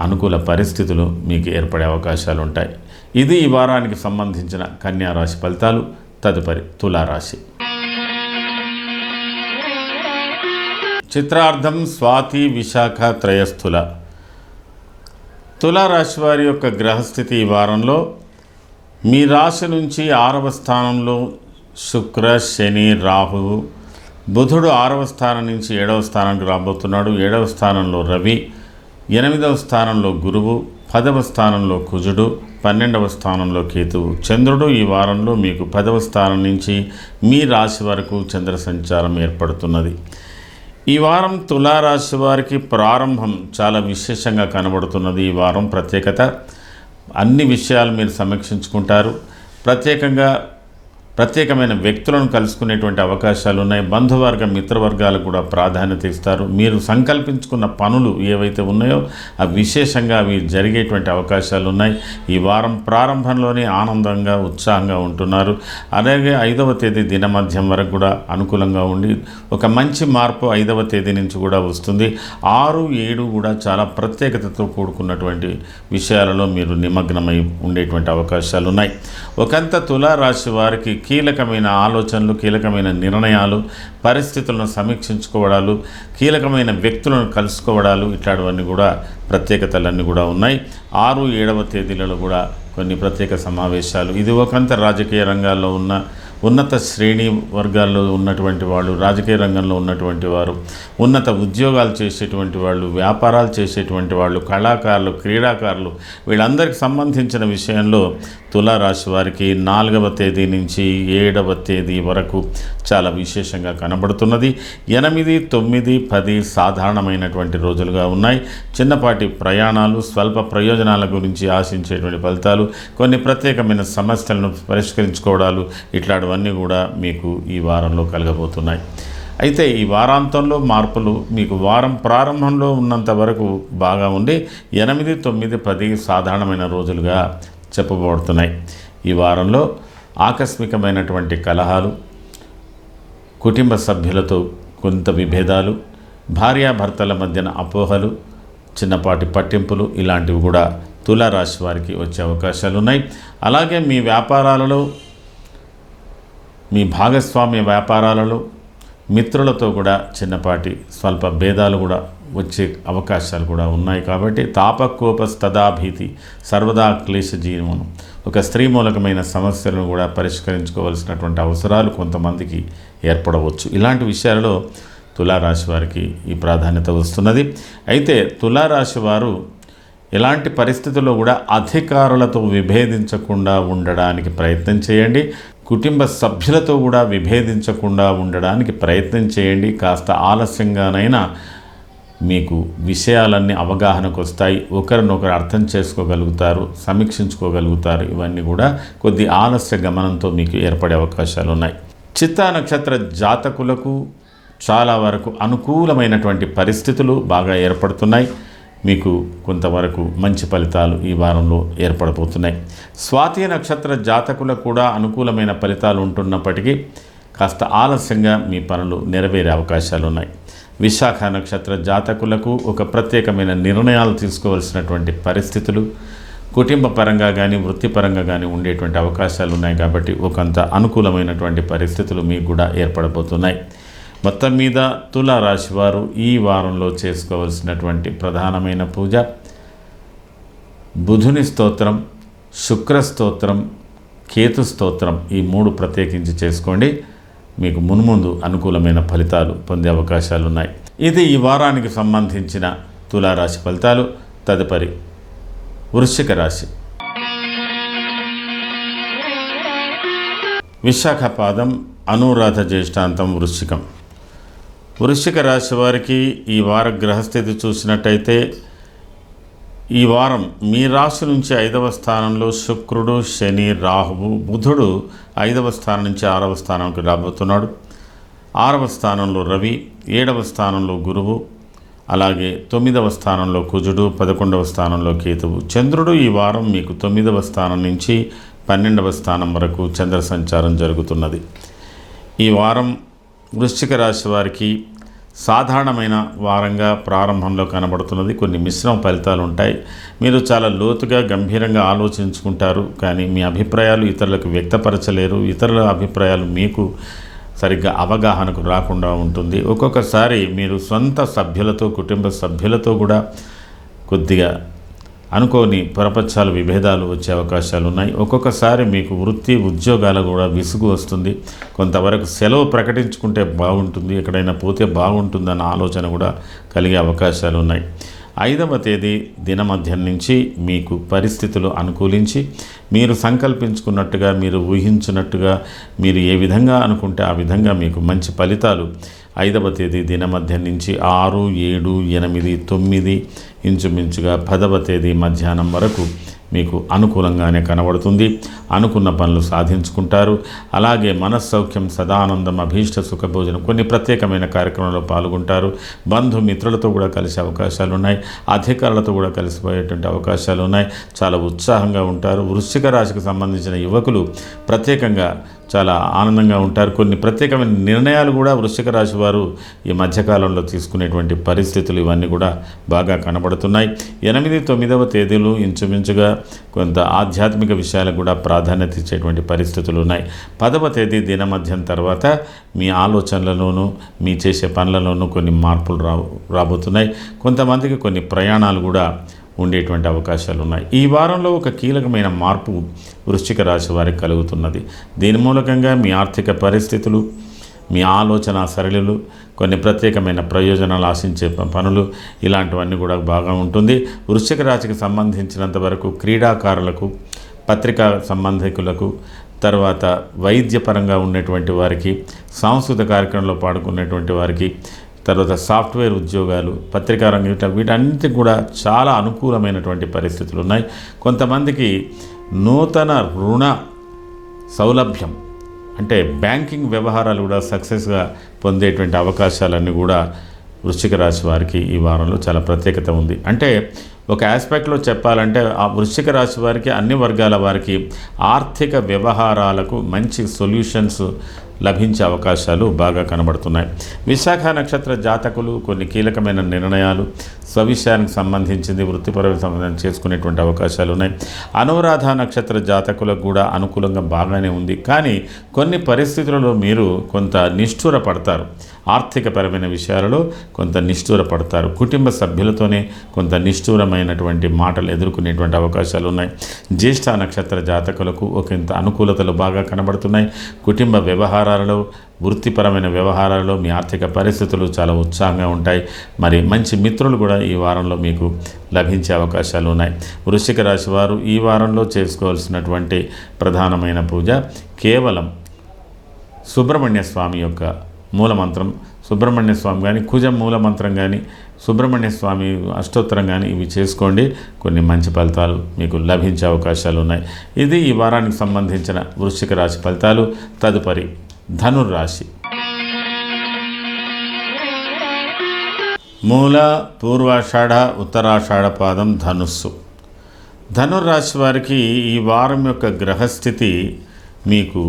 అనుకూల పరిస్థితులు మీకు ఏర్పడే అవకాశాలు ఉంటాయి. ఇది ఈ వారానికి సంబంధించిన కన్యా రాశి ఫలితాలు. తదుపరి తులారాశి. చిత్రార్థం స్వాతి విశాఖ త్రయస్థుల. తులారాశి వారి యొక్క గ్రహస్థితి ఈ వారంలో మీ రాశి నుంచి 6వ స్థానంలో శుక్ర శని రాహువు, బుధుడు 6వ స్థానం నుంచి 7వ స్థానానికి రాబోతున్నాడు. 7వ స్థానంలో రవి, 8వ స్థానంలో గురువు, 10వ స్థానంలో కుజుడు, 12వ స్థానంలో కేతువు. చంద్రుడు ఈ వారంలో మీకు 10వ స్థానం నుంచి మీ రాశి వరకు చంద్ర సంచారం ఏర్పడుతున్నది. ఈ వారం తులారాశి వారికి ప్రారంభం చాలా విశేషంగా కనబడుతున్నది. ఈ వారం ప్రత్యేకత, అన్ని విషయాలు మీరు సమీక్షించుకుంటారు. ప్రత్యేకంగా ప్రత్యేకమైన వ్యక్తులను కలుసుకునేటువంటి అవకాశాలు ఉన్నాయి. బంధువర్గ మిత్రవర్గాలకు కూడా ప్రాధాన్యత ఇస్తారు. మీరు సంకల్పించుకున్న పనులు ఏవైతే ఉన్నాయో అవి విశేషంగా అవి జరిగేటువంటి అవకాశాలు ఉన్నాయి. ఈ వారం ప్రారంభంలోనే ఆనందంగా ఉత్సాహంగా ఉంటున్నారు. అలాగే 5వ తేదీ దినమధ్యం వరకు కూడా అనుకూలంగా ఉండి ఒక మంచి మార్పు 5వ తేదీ నుంచి కూడా వస్తుంది. 6, 7 కూడా చాలా ప్రత్యేకతతో కూడుకున్నటువంటి విషయాలలో మీరు నిమగ్నమై ఉండేటువంటి అవకాశాలు ఉన్నాయి. ఒకంత తులారాశి వారికి కీలకమైన ఆలోచనలు, కీలకమైన నిర్ణయాలు, పరిస్థితులను సమీక్షించుకోవడాలు, కీలకమైన వ్యక్తులను కలుసుకోవడాలు ఇట్లాంటివన్నీ కూడా ప్రత్యేకతలన్నీ కూడా ఉన్నాయి. 6, 7వ తేదీలలో కూడా కొన్ని ప్రత్యేక సమావేశాలు. ఇది ఒకంత రాజకీయ రంగాల్లో ఉన్న ఉన్నత శ్రేణి వర్గాల్లో ఉన్నటువంటి వాళ్ళు, రాజకీయ రంగంలో ఉన్నటువంటి వారు, ఉన్నత ఉద్యోగాలు చేసేటువంటి వాళ్ళు, వ్యాపారాలు చేసేటువంటి వాళ్ళు, కళాకారులు, క్రీడాకారులు వీళ్ళందరికీ సంబంధించిన విషయంలో తులారాశి వారికి 4వ తేదీ నుంచి 7వ తేదీ వరకు చాలా విశేషంగా కనబడుతున్నది. 8, 9, 10 సాధారణమైనటువంటి రోజులుగా ఉన్నాయి. చిన్నపాటి ప్రయాణాలు, స్వల్ప ప్రయోజనాల గురించి ఆశించేటువంటి ఫలితాలు, కొన్ని ప్రత్యేకమైన సమస్యలను పరిష్కరించుకోవడాలు ఇట్లాంటివన్నీ కూడా మీకు ఈ వారంలో కలగబోతున్నాయి. అయితే ఈ వారాంతంలో మార్పులు మీకు వారం ప్రారంభంలో ఉన్నంత వరకు బాగా ఉండి 8, 9, 10 సాధారణమైన రోజులుగా చెప్పబడుతున్నాయి. ఈ వారంలో ఆకస్మికమైనటువంటి కలహాలు, కుటుంబ సభ్యులతో కొంత విభేదాలు, భార్యాభర్తల మధ్యన అపోహలు, చిన్నపాటి పట్టింపులు ఇలాంటివి కూడా తులారాశి వారికి వచ్చే అవకాశాలు ఉన్నాయి. అలాగే మీ వ్యాపారాలలో, మీ భాగస్వామ్య వ్యాపారాలలో మిత్రులతో కూడా చిన్నపాటి స్వల్ప భేదాలు కూడా వచ్చే అవకాశాలు కూడా ఉన్నాయి. కాబట్టి తాపకోపస్తదాభీతి సర్వదా క్లేశ జీవనం, ఒక స్త్రీ మూలకమైన సమస్యలను కూడా పరిష్కరించుకోవాల్సినటువంటి అవసరాలు కొంతమందికి ఏర్పడవచ్చు. ఇలాంటి విషయాలలో తులారాశి వారికి ఈ ప్రాధాన్యత వస్తున్నది. అయితే తులారాశి వారు ఎలాంటి పరిస్థితుల్లో కూడా అధికారులతో విభేదించకుండా ఉండడానికి ప్రయత్నం చేయండి. కుటుంబ సభ్యులతో కూడా విభేదించకుండా ఉండడానికి ప్రయత్నం చేయండి. కాస్త ఆలస్యంగానైనా మీకు విషయాలన్నీ అవగాహనకు వస్తాయి. ఒకరినొకరు అర్థం చేసుకోగలుగుతారు, సమీక్షించుకోగలుగుతారు. ఇవన్నీ కూడా కొద్ది ఆలస్య గమనంతో మీకు ఏర్పడే అవకాశాలు ఉన్నాయి. చిత్తా నక్షత్ర జాతకులకు చాలా వరకు అనుకూలమైనటువంటి పరిస్థితులు బాగా ఏర్పడుతున్నాయి. మీకు కొంతవరకు మంచి ఫలితాలు ఈ వారంలో ఏర్పడబోతున్నాయి. స్వాతి నక్షత్ర జాతకులకు కూడా అనుకూలమైన ఫలితాలు ఉంటున్నప్పటికీ కాస్త ఆలస్యంగా మీ పనులు నెరవేరే అవకాశాలు ఉన్నాయి. విశాఖ నక్షత్ర జాతకులకు ఒక ప్రత్యేకమైన నిర్ణయాలు తీసుకోవాల్సినటువంటి పరిస్థితులు కుటుంబ పరంగా కానీ వృత్తిపరంగా కానీ ఉండేటువంటి అవకాశాలు ఉన్నాయి. కాబట్టి ఒకంత అనుకూలమైనటువంటి పరిస్థితులు మీకు కూడా ఏర్పడబోతున్నాయి. మొత్తం మీద తులారాశి వారు ఈ వారంలో చేసుకోవాల్సినటువంటి ప్రధానమైన పూజ బుధుని స్తోత్రం, శుక్ర స్తోత్రం, కేతు స్తోత్రం, ఈ 3 ప్రత్యేకించి చేసుకోండి. మీకు మున్ముందు అనుకూలమైన ఫలితాలు పొందే అవకాశాలు ఉన్నాయి. ఇది ఈ వారానికి సంబంధించిన తులారాశి ఫలితాలు. తదుపరి వృశ్చిక రాశి. విశాఖ పాదం, అనురాధ జ్యేష్ఠాంతం, వృశ్చికం. వృశ్చిక రాశి వారికి ఈ వార గ్రహస్థితి చూసినట్టయితే ఈ వారం మీ రాశి నుంచి 5వ స్థానంలో శుక్రుడు, శని, రాహువు, బుధుడు 5వ స్థానం నుంచి 6వ స్థానానికి రాబోతున్నాడు. 6వ స్థానంలో రవి, 7వ స్థానంలో గురువు, అలాగే 9వ స్థానంలో కుజుడు, 11వ స్థానంలో కేతువు. చంద్రుడు ఈ వారం మీకు 9వ స్థానం నుంచి 12వ స్థానం వరకు చంద్ర సంచారం జరుగుతున్నది. ఈ వారం వృశ్చిక రాశి వారికి సాధారణమైన వారంగా ప్రారంభంలో కనబడుతున్నది. కొన్ని మిశ్రమ ఫలితాలు ఉంటాయి. మీరు చాలా లోతుగా గంభీరంగా ఆలోచించుకుంటారు, కానీ మీ అభిప్రాయాలు ఇతరులకు వ్యక్తపరచలేరు. ఇతరుల అభిప్రాయాలు మీకు సరిగ్గా అవగాహనకు రాకుండా ఉంటుంది. ఒక్కొక్కసారి మీరు సొంత సభ్యులతో, కుటుంబ సభ్యులతో కూడా కొద్దిగా అనుకోని ప్రపంచాలు విభేదాలు వచ్చే అవకాశాలు ఉన్నాయి. ఒక్కొక్కసారి మీకు వృత్తి ఉద్యోగాలు కూడా విసుగు వస్తుంది. కొంతవరకు సెలవు ప్రకటించుకుంటే బాగుంటుంది, ఎక్కడైనా పోతే బాగుంటుందన్న ఆలోచన కూడా కలిగే అవకాశాలు ఉన్నాయి. 5వ తేదీ దినమధ్యం నుంచి మీకు పరిస్థితులు అనుకూలించి మీరు సంకల్పించుకున్నట్టుగా, మీరు ఊహించినట్టుగా, మీరు ఏ విధంగా అనుకుంటే ఆ విధంగా మీకు మంచి ఫలితాలు 5వ తేదీ దినమధ్యం నుంచి 6, 7, 8, 9 ఇంచుమించుగా 10వ తేదీ మధ్యాహ్నం వరకు మీకు అనుకూలంగానే కనబడుతుంది. అనుకున్న పనులు సాధించుకుంటారు. అలాగే మనస్సౌఖ్యం, సదానందం, అభీష్ట సుఖభోజనం, కొన్ని ప్రత్యేకమైన కార్యక్రమంలో పాల్గొంటారు. బంధుమిత్రులతో కూడా కలిసే అవకాశాలు ఉన్నాయి. అధికారులతో కూడా కలిసిపోయేటువంటి అవకాశాలు ఉన్నాయి. చాలా ఉత్సాహంగా ఉంటారు. వృశ్చిక రాశికి సంబంధించిన యువకులు ప్రత్యేకంగా చాలా ఆనందంగా ఉంటారు. కొన్ని ప్రత్యేకమైన నిర్ణయాలు కూడా వృశ్చిక రాశి వారు ఈ మధ్యకాలంలో తీసుకునేటువంటి పరిస్థితులు ఇవన్నీ కూడా బాగా కనబడుతున్నాయి. 8, 9వ తేదీలు ఇంచుమించుగా కొంత ఆధ్యాత్మిక విషయాలకు కూడా ప్రాధాన్యత ఇచ్చేటువంటి పరిస్థితులు ఉన్నాయి. 10వ తేదీ దినమధ్యం తర్వాత మీ ఆలోచనలలోనూ మీ చేసే పనులలోనూ కొన్ని మార్పులు రాబోతున్నాయి. కొంతమందికి కొన్ని ప్రయాణాలు కూడా ఉండేటువంటి అవకాశాలు ఉన్నాయి. ఈ వారంలో ఒక కీలకమైన మార్పు వృశ్చిక రాశి వారికి కలుగుతున్నది. దీని మూలకంగా మీ ఆర్థిక పరిస్థితులు, మీ ఆలోచన సరళులు, కొన్ని ప్రత్యేకమైన ప్రయోజనాలు ఆశించే పనులు, ఇలాంటివన్నీ కూడా బాగా ఉంటుంది. వృశ్చిక రాశికి సంబంధించినంత వరకు క్రీడాకారులకు, పత్రికా సంబంధికులకు, తర్వాత వైద్యపరంగా ఉన్నటువంటి వారికి, సాంస్కృతిక కార్యక్రమంలో పాల్గొనేటువంటి వారికి, తర్వాత సాఫ్ట్వేర్ ఉద్యోగాలు, పత్రికా రంగం, వీటన్నిటికి కూడా చాలా అనుకూలమైనటువంటి పరిస్థితులు ఉన్నాయి. కొంతమందికి నూతన రుణ సౌలభ్యం అంటే బ్యాంకింగ్ వ్యవహారాలు కూడా సక్సెస్గా పొందేటువంటి అవకాశాలన్నీ కూడా వృశ్చిక రాశి వారికి ఈ వారంలో చాలా ప్రత్యేకత ఉంది. అంటే ఒక ఆస్పెక్ట్లో చెప్పాలంటే ఆ వృశ్చిక రాశి వారికి, అన్ని వర్గాల వారికి ఆర్థిక వ్యవహారాలకు మంచి సొల్యూషన్స్ లభించే అవకాశాలు బాగా కనబడుతున్నాయి. విశాఖ నక్షత్ర జాతకులు కొన్ని కీలకమైన నిర్ణయాలు, స్వవిషయానికి సంబంధించింది వృత్తిపరమైన సంబంధం చేసుకునేటువంటి అవకాశాలు ఉన్నాయి. అనురాధ నక్షత్ర జాతకులకు కూడా అనుకూలంగా బాగానే ఉంది. కానీ కొన్ని పరిస్థితులలో మీరు కొంత నిష్ఠూర పడతారు. ఆర్థికపరమైన విషయాలలో కొంత నిష్ఠూర పడతారు. కుటుంబ సభ్యులతోనే కొంత నిష్ఠూరమైనటువంటి మాటలు ఎదుర్కొనేటువంటి అవకాశాలు ఉన్నాయి. జ్యేష్ఠ నక్షత్ర జాతకులకు ఒకంత అనుకూలతలు బాగా కనబడుతున్నాయి. కుటుంబ వ్యవహారాలలో, వృత్తిపరమైన వ్యవహారాలలో మీ ఆర్థిక పరిస్థితులు చాలా ఉత్సాహంగా ఉంటాయి. మరి మంచి మిత్రులు కూడా ఈ వారంలో మీకు లభించే అవకాశాలు ఉన్నాయి. వృశ్చిక రాశి వారు ఈ వారంలో చేసుకోవాల్సినటువంటి ప్రధానమైన పూజ కేవలం సుబ్రహ్మణ్య స్వామి యొక్క మూలమంత్రం, సుబ్రహ్మణ్య స్వామి కానీ, కుజ మూలమంత్రం కానీ, సుబ్రహ్మణ్య స్వామి అష్టోత్తరం కానీ ఇవి చేసుకోండి. కొన్ని మంచి ఫలితాలు మీకు లభించే అవకాశాలు ఉన్నాయి. ఇది ఈ వారానికి సంబంధించిన వృశ్చిక రాశి ఫలితాలు. తదుపరి ధనుర్రాశి. మూల, పూర్వాషాఢ, ఉత్తరాషాఢ పాదం ధనుస్సు. ధనుర్రాశి వారికి ఈ వారం యొక్క గ్రహస్థితి మీకు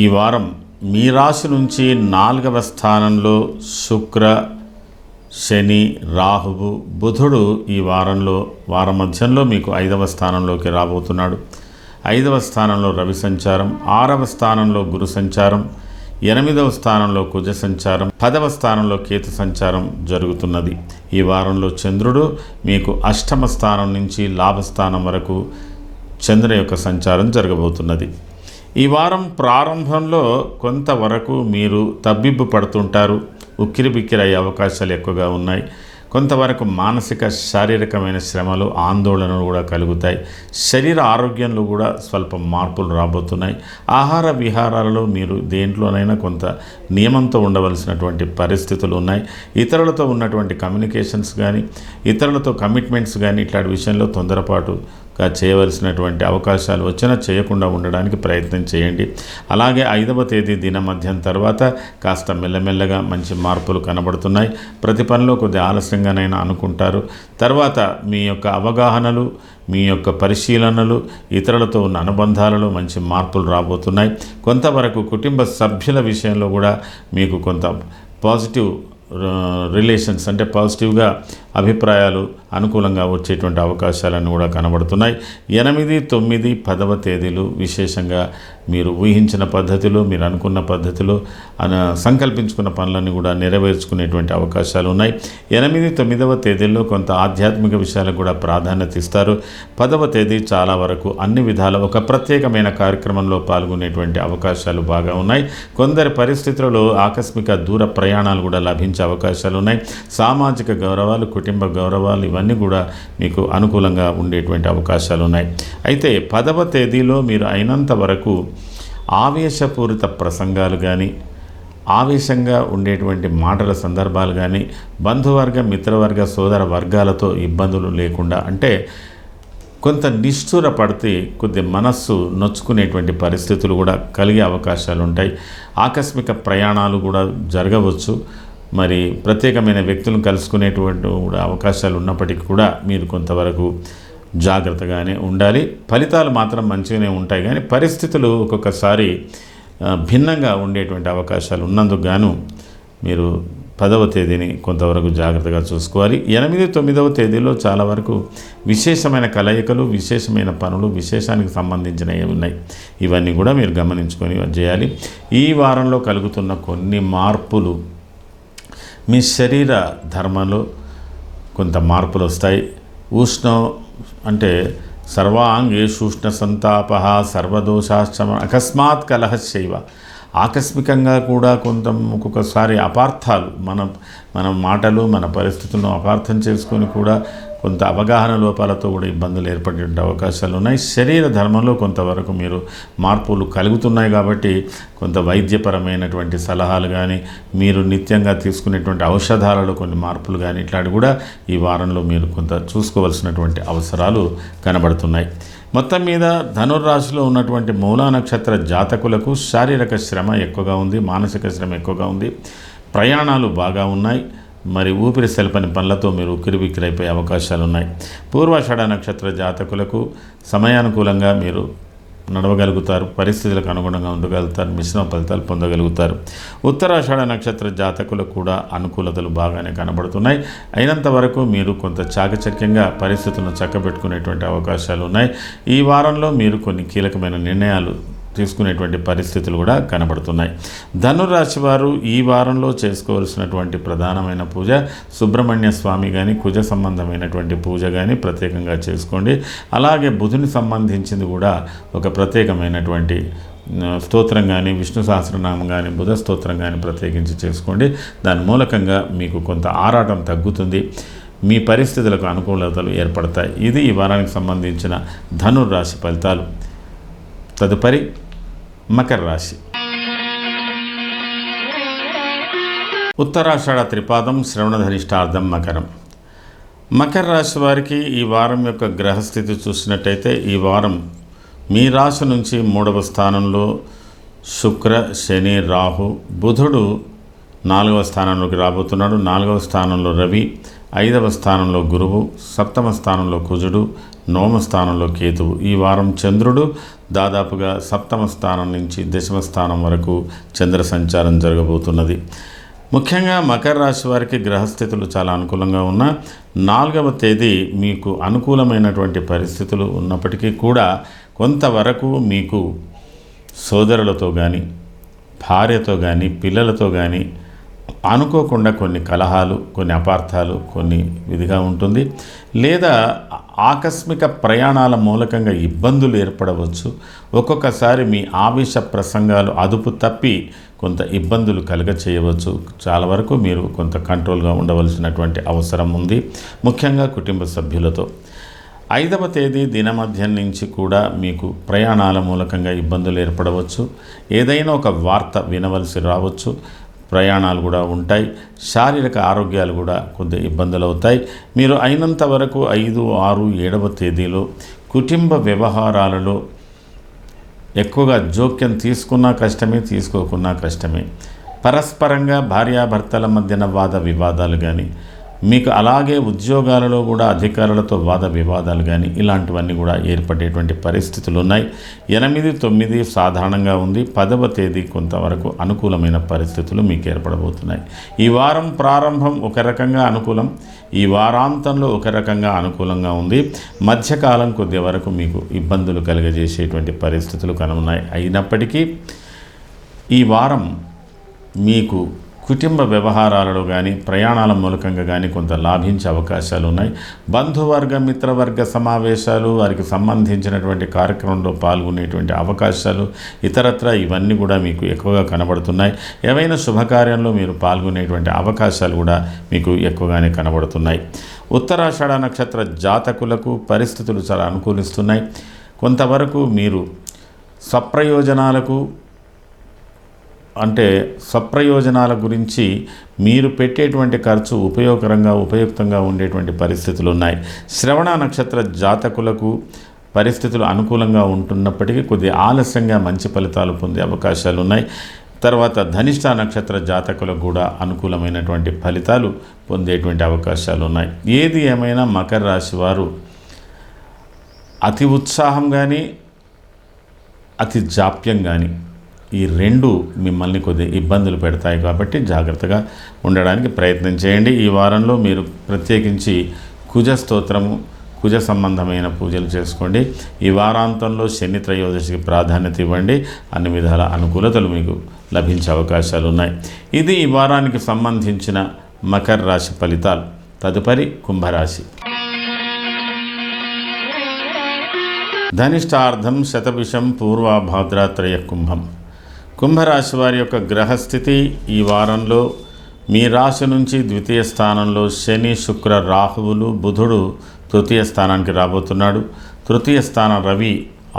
ఈ వారం మీ రాశి నుంచి 4వ స్థానంలో శుక్ర, శని, రాహువు, బుధుడు ఈ వారం మధ్యంలో మీకు 5వ స్థానంలోకి రాబోతున్నాడు. 5వ స్థానంలో రవి సంచారం, 6వ స్థానంలో గురు సంచారం, 8వ స్థానంలో కుజ సంచారం, 10వ స్థానంలో కేతు సంచారం జరుగుతున్నది. ఈ వారంలో చంద్రుడు మీకు 8వ స్థానం నుంచి లాభస్థానం వరకు చంద్ర యొక్క సంచారం జరగబోతున్నది. ఈ వారం ప్రారంభంలో కొంతవరకు మీరు తబ్బిబ్బు పడుతుంటారు. ఉక్కిరిబిక్కిరయ్యే అవకాశాలు ఎక్కువగా ఉన్నాయి. కొంతవరకు మానసిక, శారీరకమైన శ్రమలు, ఆందోళనలు కూడా కలుగుతాయి. శరీర ఆరోగ్యంలో కూడా స్వల్ప మార్పులు రాబోతున్నాయి. ఆహార విహారాలలో మీరు దేంట్లోనైనా కొంత నియమంతో ఉండవలసినటువంటి పరిస్థితులు ఉన్నాయి. ఇతరులతో ఉన్నటువంటి కమ్యూనికేషన్స్ కానీ, ఇతరులతో కమిట్మెంట్స్ కానీ ఇట్లాంటి విషయంలో తొందరపాటుగా చేయవలసినటువంటి అవకాశాలు వచ్చినా చేయకుండా ఉండడానికి ప్రయత్నం చేయండి. అలాగే 5వ తేదీ దినమధ్యం తర్వాత కాస్త మెల్లమెల్లగా మంచి మార్పులు కనబడుతున్నాయి. ప్రతి పనిలో కొద్ది ఆలస్యంగానైనా అనుకుంటారు. తర్వాత మీ యొక్క అవగాహనలు, మీ యొక్క పరిశీలనలు, ఇతరులతో ఉన్న అనుబంధాలలో మంచి మార్పులు రాబోతున్నాయి. కొంతవరకు కుటుంబ సభ్యుల విషయంలో కూడా మీకు కొంత పాజిటివ్ రిలేషన్స్ అంటే పాజిటివ్గా అభిప్రాయాలు అనుకూలంగా వచ్చేటువంటి అవకాశాలన్నీ కూడా కనబడుతున్నాయి. 8, 9, 10వ తేదీలు విశేషంగా మీరు ఊహించిన పద్ధతిలో, మీరు అనుకున్న పద్ధతిలో సంకల్పించుకున్న పనులన్నీ కూడా నెరవేర్చుకునేటువంటి అవకాశాలు ఉన్నాయి. 8, 9వ తేదీల్లో కొంత ఆధ్యాత్మిక విషయాలకు కూడా ప్రాధాన్యత ఇస్తారు. 10వ తేదీ చాలా వరకు అన్ని విధాల ఒక ప్రత్యేకమైన కార్యక్రమంలో పాల్గొనేటువంటి అవకాశాలు బాగా ఉన్నాయి. కొందరి పరిస్థితులలో ఆకస్మిక దూర ప్రయాణాలు కూడా లభించే అవకాశాలు ఉన్నాయి. సామాజిక గౌరవాలు, కుటుంబ గౌరవాలు ఇవన్నీ కూడా మీకు అనుకూలంగా ఉండేటువంటి అవకాశాలు ఉన్నాయి. అయితే 10వ తేదీలో మీరు అయినంత వరకు ఆవేశపూరిత ప్రసంగాలు కానీ, ఆవేశంగా ఉండేటువంటి మాటల సందర్భాలు కానీ, బంధువర్గ, మిత్రవర్గ, సోదర వర్గాలతో ఇబ్బందులు లేకుండా, అంటే కొంత నిష్ఠూర పడితే కొద్ది మనస్సు నొచ్చుకునేటువంటి పరిస్థితులు కూడా కలిగే అవకాశాలు ఉంటాయి. ఆకస్మిక ప్రయాణాలు కూడా జరగవచ్చు. మరి ప్రత్యేకమైన వ్యక్తులను కలుసుకునేటువంటి కూడా అవకాశాలు ఉన్నప్పటికీ కూడా మీరు కొంతవరకు జాగ్రత్తగానే ఉండాలి. ఫలితాలు మాత్రం మంచిగానే ఉంటాయి, కానీ పరిస్థితులు ఒక్కొక్కసారి భిన్నంగా ఉండేటువంటి అవకాశాలు ఉన్నందుకు గాను మీరు 10వ తేదీని కొంతవరకు జాగ్రత్తగా చూసుకోవాలి. 8, 9వ తేదీలో చాలా వరకు విశేషమైన కలయికలు, విశేషమైన పనులు, విశేషానికి సంబంధించినవి ఉన్నాయి. ఇవన్నీ కూడా మీరు గమనించుకొని చేయాలి. ఈ వారంలో కలుగుతున్న కొన్ని మార్పులు మీ శరీర ధర్మంలో కొంత మార్పులు వస్తాయి. ఉష్ణం అంటే సర్వాంగేషూష్ణ సంతాప సర్వదోషాశ్చమ అకస్మాత్ కలహశైవ. ఆకస్మికంగా కూడా ఒక్కొక్కసారి అపార్థాలు మన మాటలు, మన పరిస్థితులను అపార్థం చేసుకొని కూడా కొంత అవగాహన లోపాలతో కూడా ఇబ్బందులు ఏర్పడే అవకాశాలు ఉన్నాయి. శరీర ధర్మంలో కొంతవరకు మీరు మార్పులు కలుగుతున్నాయి కాబట్టి కొంత వైద్యపరమైనటువంటి సలహాలు కానీ, మీరు నిత్యంగా తీసుకునేటువంటి ఔషధాలలో కొన్ని మార్పులు కానీ ఇట్లాంటివి కూడా ఈ వారంలో మీరు కొంత చూసుకోవాల్సినటువంటి అవసరాలు కనబడుతున్నాయి. మొత్తం మీద ధనుర్రాశిలో ఉన్నటువంటి మూలా నక్షత్ర జాతకులకు శారీరక శ్రమ ఎక్కువగా ఉంది, మానసిక శ్రమ ఎక్కువగా ఉంది, ప్రయాణాలు బాగా ఉన్నాయి. మరి ఊపిరి సెలపని పనులతో మీరు ఉక్కిరిబిక్కిరైపోయే అవకాశాలు ఉన్నాయి. పూర్వాషాఢ నక్షత్ర జాతకులకు సమయానుకూలంగా మీరు నడవగలుగుతారు, పరిస్థితులకు అనుగుణంగా ఉండగలుగుతారు, మిశ్రమ ఫలితాలు పొందగలుగుతారు. ఉత్తరాషాఢ నక్షత్ర జాతకులకు కూడా అనుకూలతలు బాగానే కనబడుతున్నాయి. అయినంత వరకు మీరు కొంత చాకచక్యంగా పరిస్థితులను చక్కబెట్టుకునేటువంటి అవకాశాలు ఉన్నాయి. ఈ వారంలో మీరు కొన్ని కీలకమైన నిర్ణయాలు తీసుకునేటువంటి పరిస్థితులు కూడా కనబడుతున్నాయి. ధనురాశి వారు ఈ వారంలో చేసుకోవాల్సినటువంటి ప్రధానమైన పూజ సుబ్రహ్మణ్య స్వామి కానీ, కుజ సంబంధమైనటువంటి పూజ కానీ ప్రత్యేకంగా చేసుకోండి. అలాగే బుధుని సంబంధించింది కూడా ఒక ప్రత్యేకమైనటువంటి స్తోత్రం కానీ, విష్ణు సహస్రనామం కానీ, బుధ స్తోత్రం కానీ ప్రత్యేకించి చేసుకోండి. దాని మూలకంగా మీకు కొంత ఆరాటం తగ్గుతుంది, మీ పరిస్థితులకు అనుకూలతలు ఏర్పడతాయి. ఇది ఈ వారానికి సంబంధించిన ధనుర్రాశి ఫలితాలు. తదుపరి మకర రాశి. ఉత్తరాషాఢ త్రిపాదం, శ్రవణధనిష్టార్థం మకరం. మకర రాశి వారికి ఈ వారం యొక్క గ్రహస్థితి చూసినట్టయితే ఈ వారం మీ రాశి నుంచి 3వ స్థానంలో శుక్ర, శని, రాహు, బుధుడు 4వ స్థానంలోకి రాబోతున్నాడు. 4వ స్థానంలో రవి, 5వ స్థానంలో గురువు, 7వ స్థానంలో కుజుడు, 9వ స్థానంలో కేతువు. ఈ వారం చంద్రుడు దాదాపుగా 7వ స్థానం నుంచి 10వ స్థానం వరకు చంద్ర సంచారం జరగబోతున్నది. ముఖ్యంగా మకర రాశి వారికి గ్రహస్థితులు చాలా అనుకూలంగా ఉన్న 4వ తేదీ మీకు అనుకూలమైనటువంటి పరిస్థితులు ఉన్నప్పటికీ కూడా కొంతవరకు మీకు సోదరులతో కానీ, భార్యతో కానీ, పిల్లలతో కానీ అనుకోకుండా కొన్ని కలహాలు, కొన్ని అపార్థాలు, కొన్ని విధిగా ఉంటుంది. లేదా ఆకస్మిక ప్రయాణాల మూలకంగా ఇబ్బందులు ఏర్పడవచ్చు. ఒక్కొక్కసారి మీ ఆవేశ ప్రసంగాలు అదుపు తప్పి కొంత ఇబ్బందులు చేయవచ్చు. చాలా వరకు మీరు కొంత కంట్రోల్గా ఉండవలసినటువంటి అవసరం ఉంది, ముఖ్యంగా కుటుంబ సభ్యులతో. 5వ తేదీ దినమధ్యం నుంచి కూడా మీకు ప్రయాణాల మూలకంగా ఇబ్బందులు ఏర్పడవచ్చు. ఏదైనా ఒక వార్త వినవలసి రావచ్చు, ప్రయాణాలు కూడా ఉంటాయి. శారీరక ఆరోగ్యాలు కూడా కొద్ది ఇబ్బందులు అవుతాయి. మీరు అయినంత వరకు 5, 6, 7వ తేదీలో కుటుంబ వ్యవహారాలలో ఎక్కువగా జోక్యం తీసుకున్నా కష్టమే, తీసుకోకున్నా కష్టమే. పరస్పరంగా భార్యాభర్తల మధ్యన వాద వివాదాలు కానీ, మీకు అలాగే ఉద్యోగాలలో కూడా అధికారులతో వాద వివాదాలు కానీ ఇలాంటివన్నీ కూడా ఏర్పడేటువంటి పరిస్థితులు ఉన్నాయి. 8, 9 సాధారణంగా ఉంది. 10వ తేదీ కొంతవరకు అనుకూలమైన పరిస్థితులు మీకు ఏర్పడబోతున్నాయి. ఈ వారం ప్రారంభం ఒక రకంగా అనుకూలం, ఈ వారాంతంలో ఒక రకంగా అనుకూలంగా ఉంది. మధ్యకాలం కొద్ది వరకు మీకు ఇబ్బందులు కలుగజేసేటువంటి పరిస్థితులు కనున్నాయి. అయినప్పటికీ ఈ వారం మీకు కుటుంబ వ్యవహారాలలో కానీ, ప్రయాణాల మూలకంగా కానీ కొంత లాభించే అవకాశాలు ఉన్నాయి. బంధువర్గ, మిత్రవర్గ సమావేశాలు, వారికి సంబంధించినటువంటి కార్యక్రమంలో పాల్గొనేటువంటి అవకాశాలు, ఇతరత్ర ఇవన్నీ కూడా మీకు ఎక్కువగా కనబడుతున్నాయి. ఏవైనా శుభకార్యంలో మీరు పాల్గొనేటువంటి అవకాశాలు కూడా మీకు ఎక్కువగానే కనబడుతున్నాయి. ఉత్తరాషాఢ నక్షత్ర జాతకులకు పరిస్థితులు చాలా అనుకూలిస్తున్నాయి. కొంతవరకు మీరు స్వప్రయోజనాలకు అంటే స్వప్రయోజనాల గురించి మీరు పెట్టేటువంటి ఖర్చు ఉపయుక్తంగా ఉండేటువంటి పరిస్థితులు ఉన్నాయి. శ్రవణ నక్షత్ర జాతకులకు పరిస్థితులు అనుకూలంగా ఉంటున్నప్పటికీ కొద్ది ఆలస్యంగా మంచి ఫలితాలు పొందే అవకాశాలు ఉన్నాయి. తర్వాత ధనిష్ట నక్షత్ర జాతకులకు కూడా అనుకూలమైనటువంటి ఫలితాలు పొందేటువంటి అవకాశాలు ఉన్నాయి. ఏది ఏమైనా మకర రాశి వారు అతి ఉత్సాహం కానీ అతి జాప్యం కానీ ఈ రెండు మిమ్మల్ని కొద్దిగా ఇబ్బందులు పెడతాయి. కాబట్టి జాగ్రత్తగా ఉండడానికి ప్రయత్నం చేయండి. ఈ వారంలో మీరు ప్రత్యేకించి కుజ స్తోత్రము, కుజ సంబంధమైన పూజలు చేసుకోండి. ఈ వారాంతంలో శని త్రయోదశికి ప్రాధాన్యత ఇవ్వండి. అన్ని విధాల అనుకూలతలు మీకు లభించే అవకాశాలు ఉన్నాయి. ఇది ఈ వారానికి సంబంధించిన మకర రాశి ఫలితాలు. తదుపరి కుంభరాశి. ధనిష్టార్థం శతభిషం పూర్వాభాద్రాత్రయ కుంభం. కుంభరాశి వారి యొక్క గ్రహస్థితి ఈ వారంలో మీ రాశి నుంచి ద్వితీయ స్థానంలో శని, శుక్ర, రాహువులు, బుధుడు తృతీయ స్థానానికి రాబోతున్నాడు. తృతీయ స్థానం రవి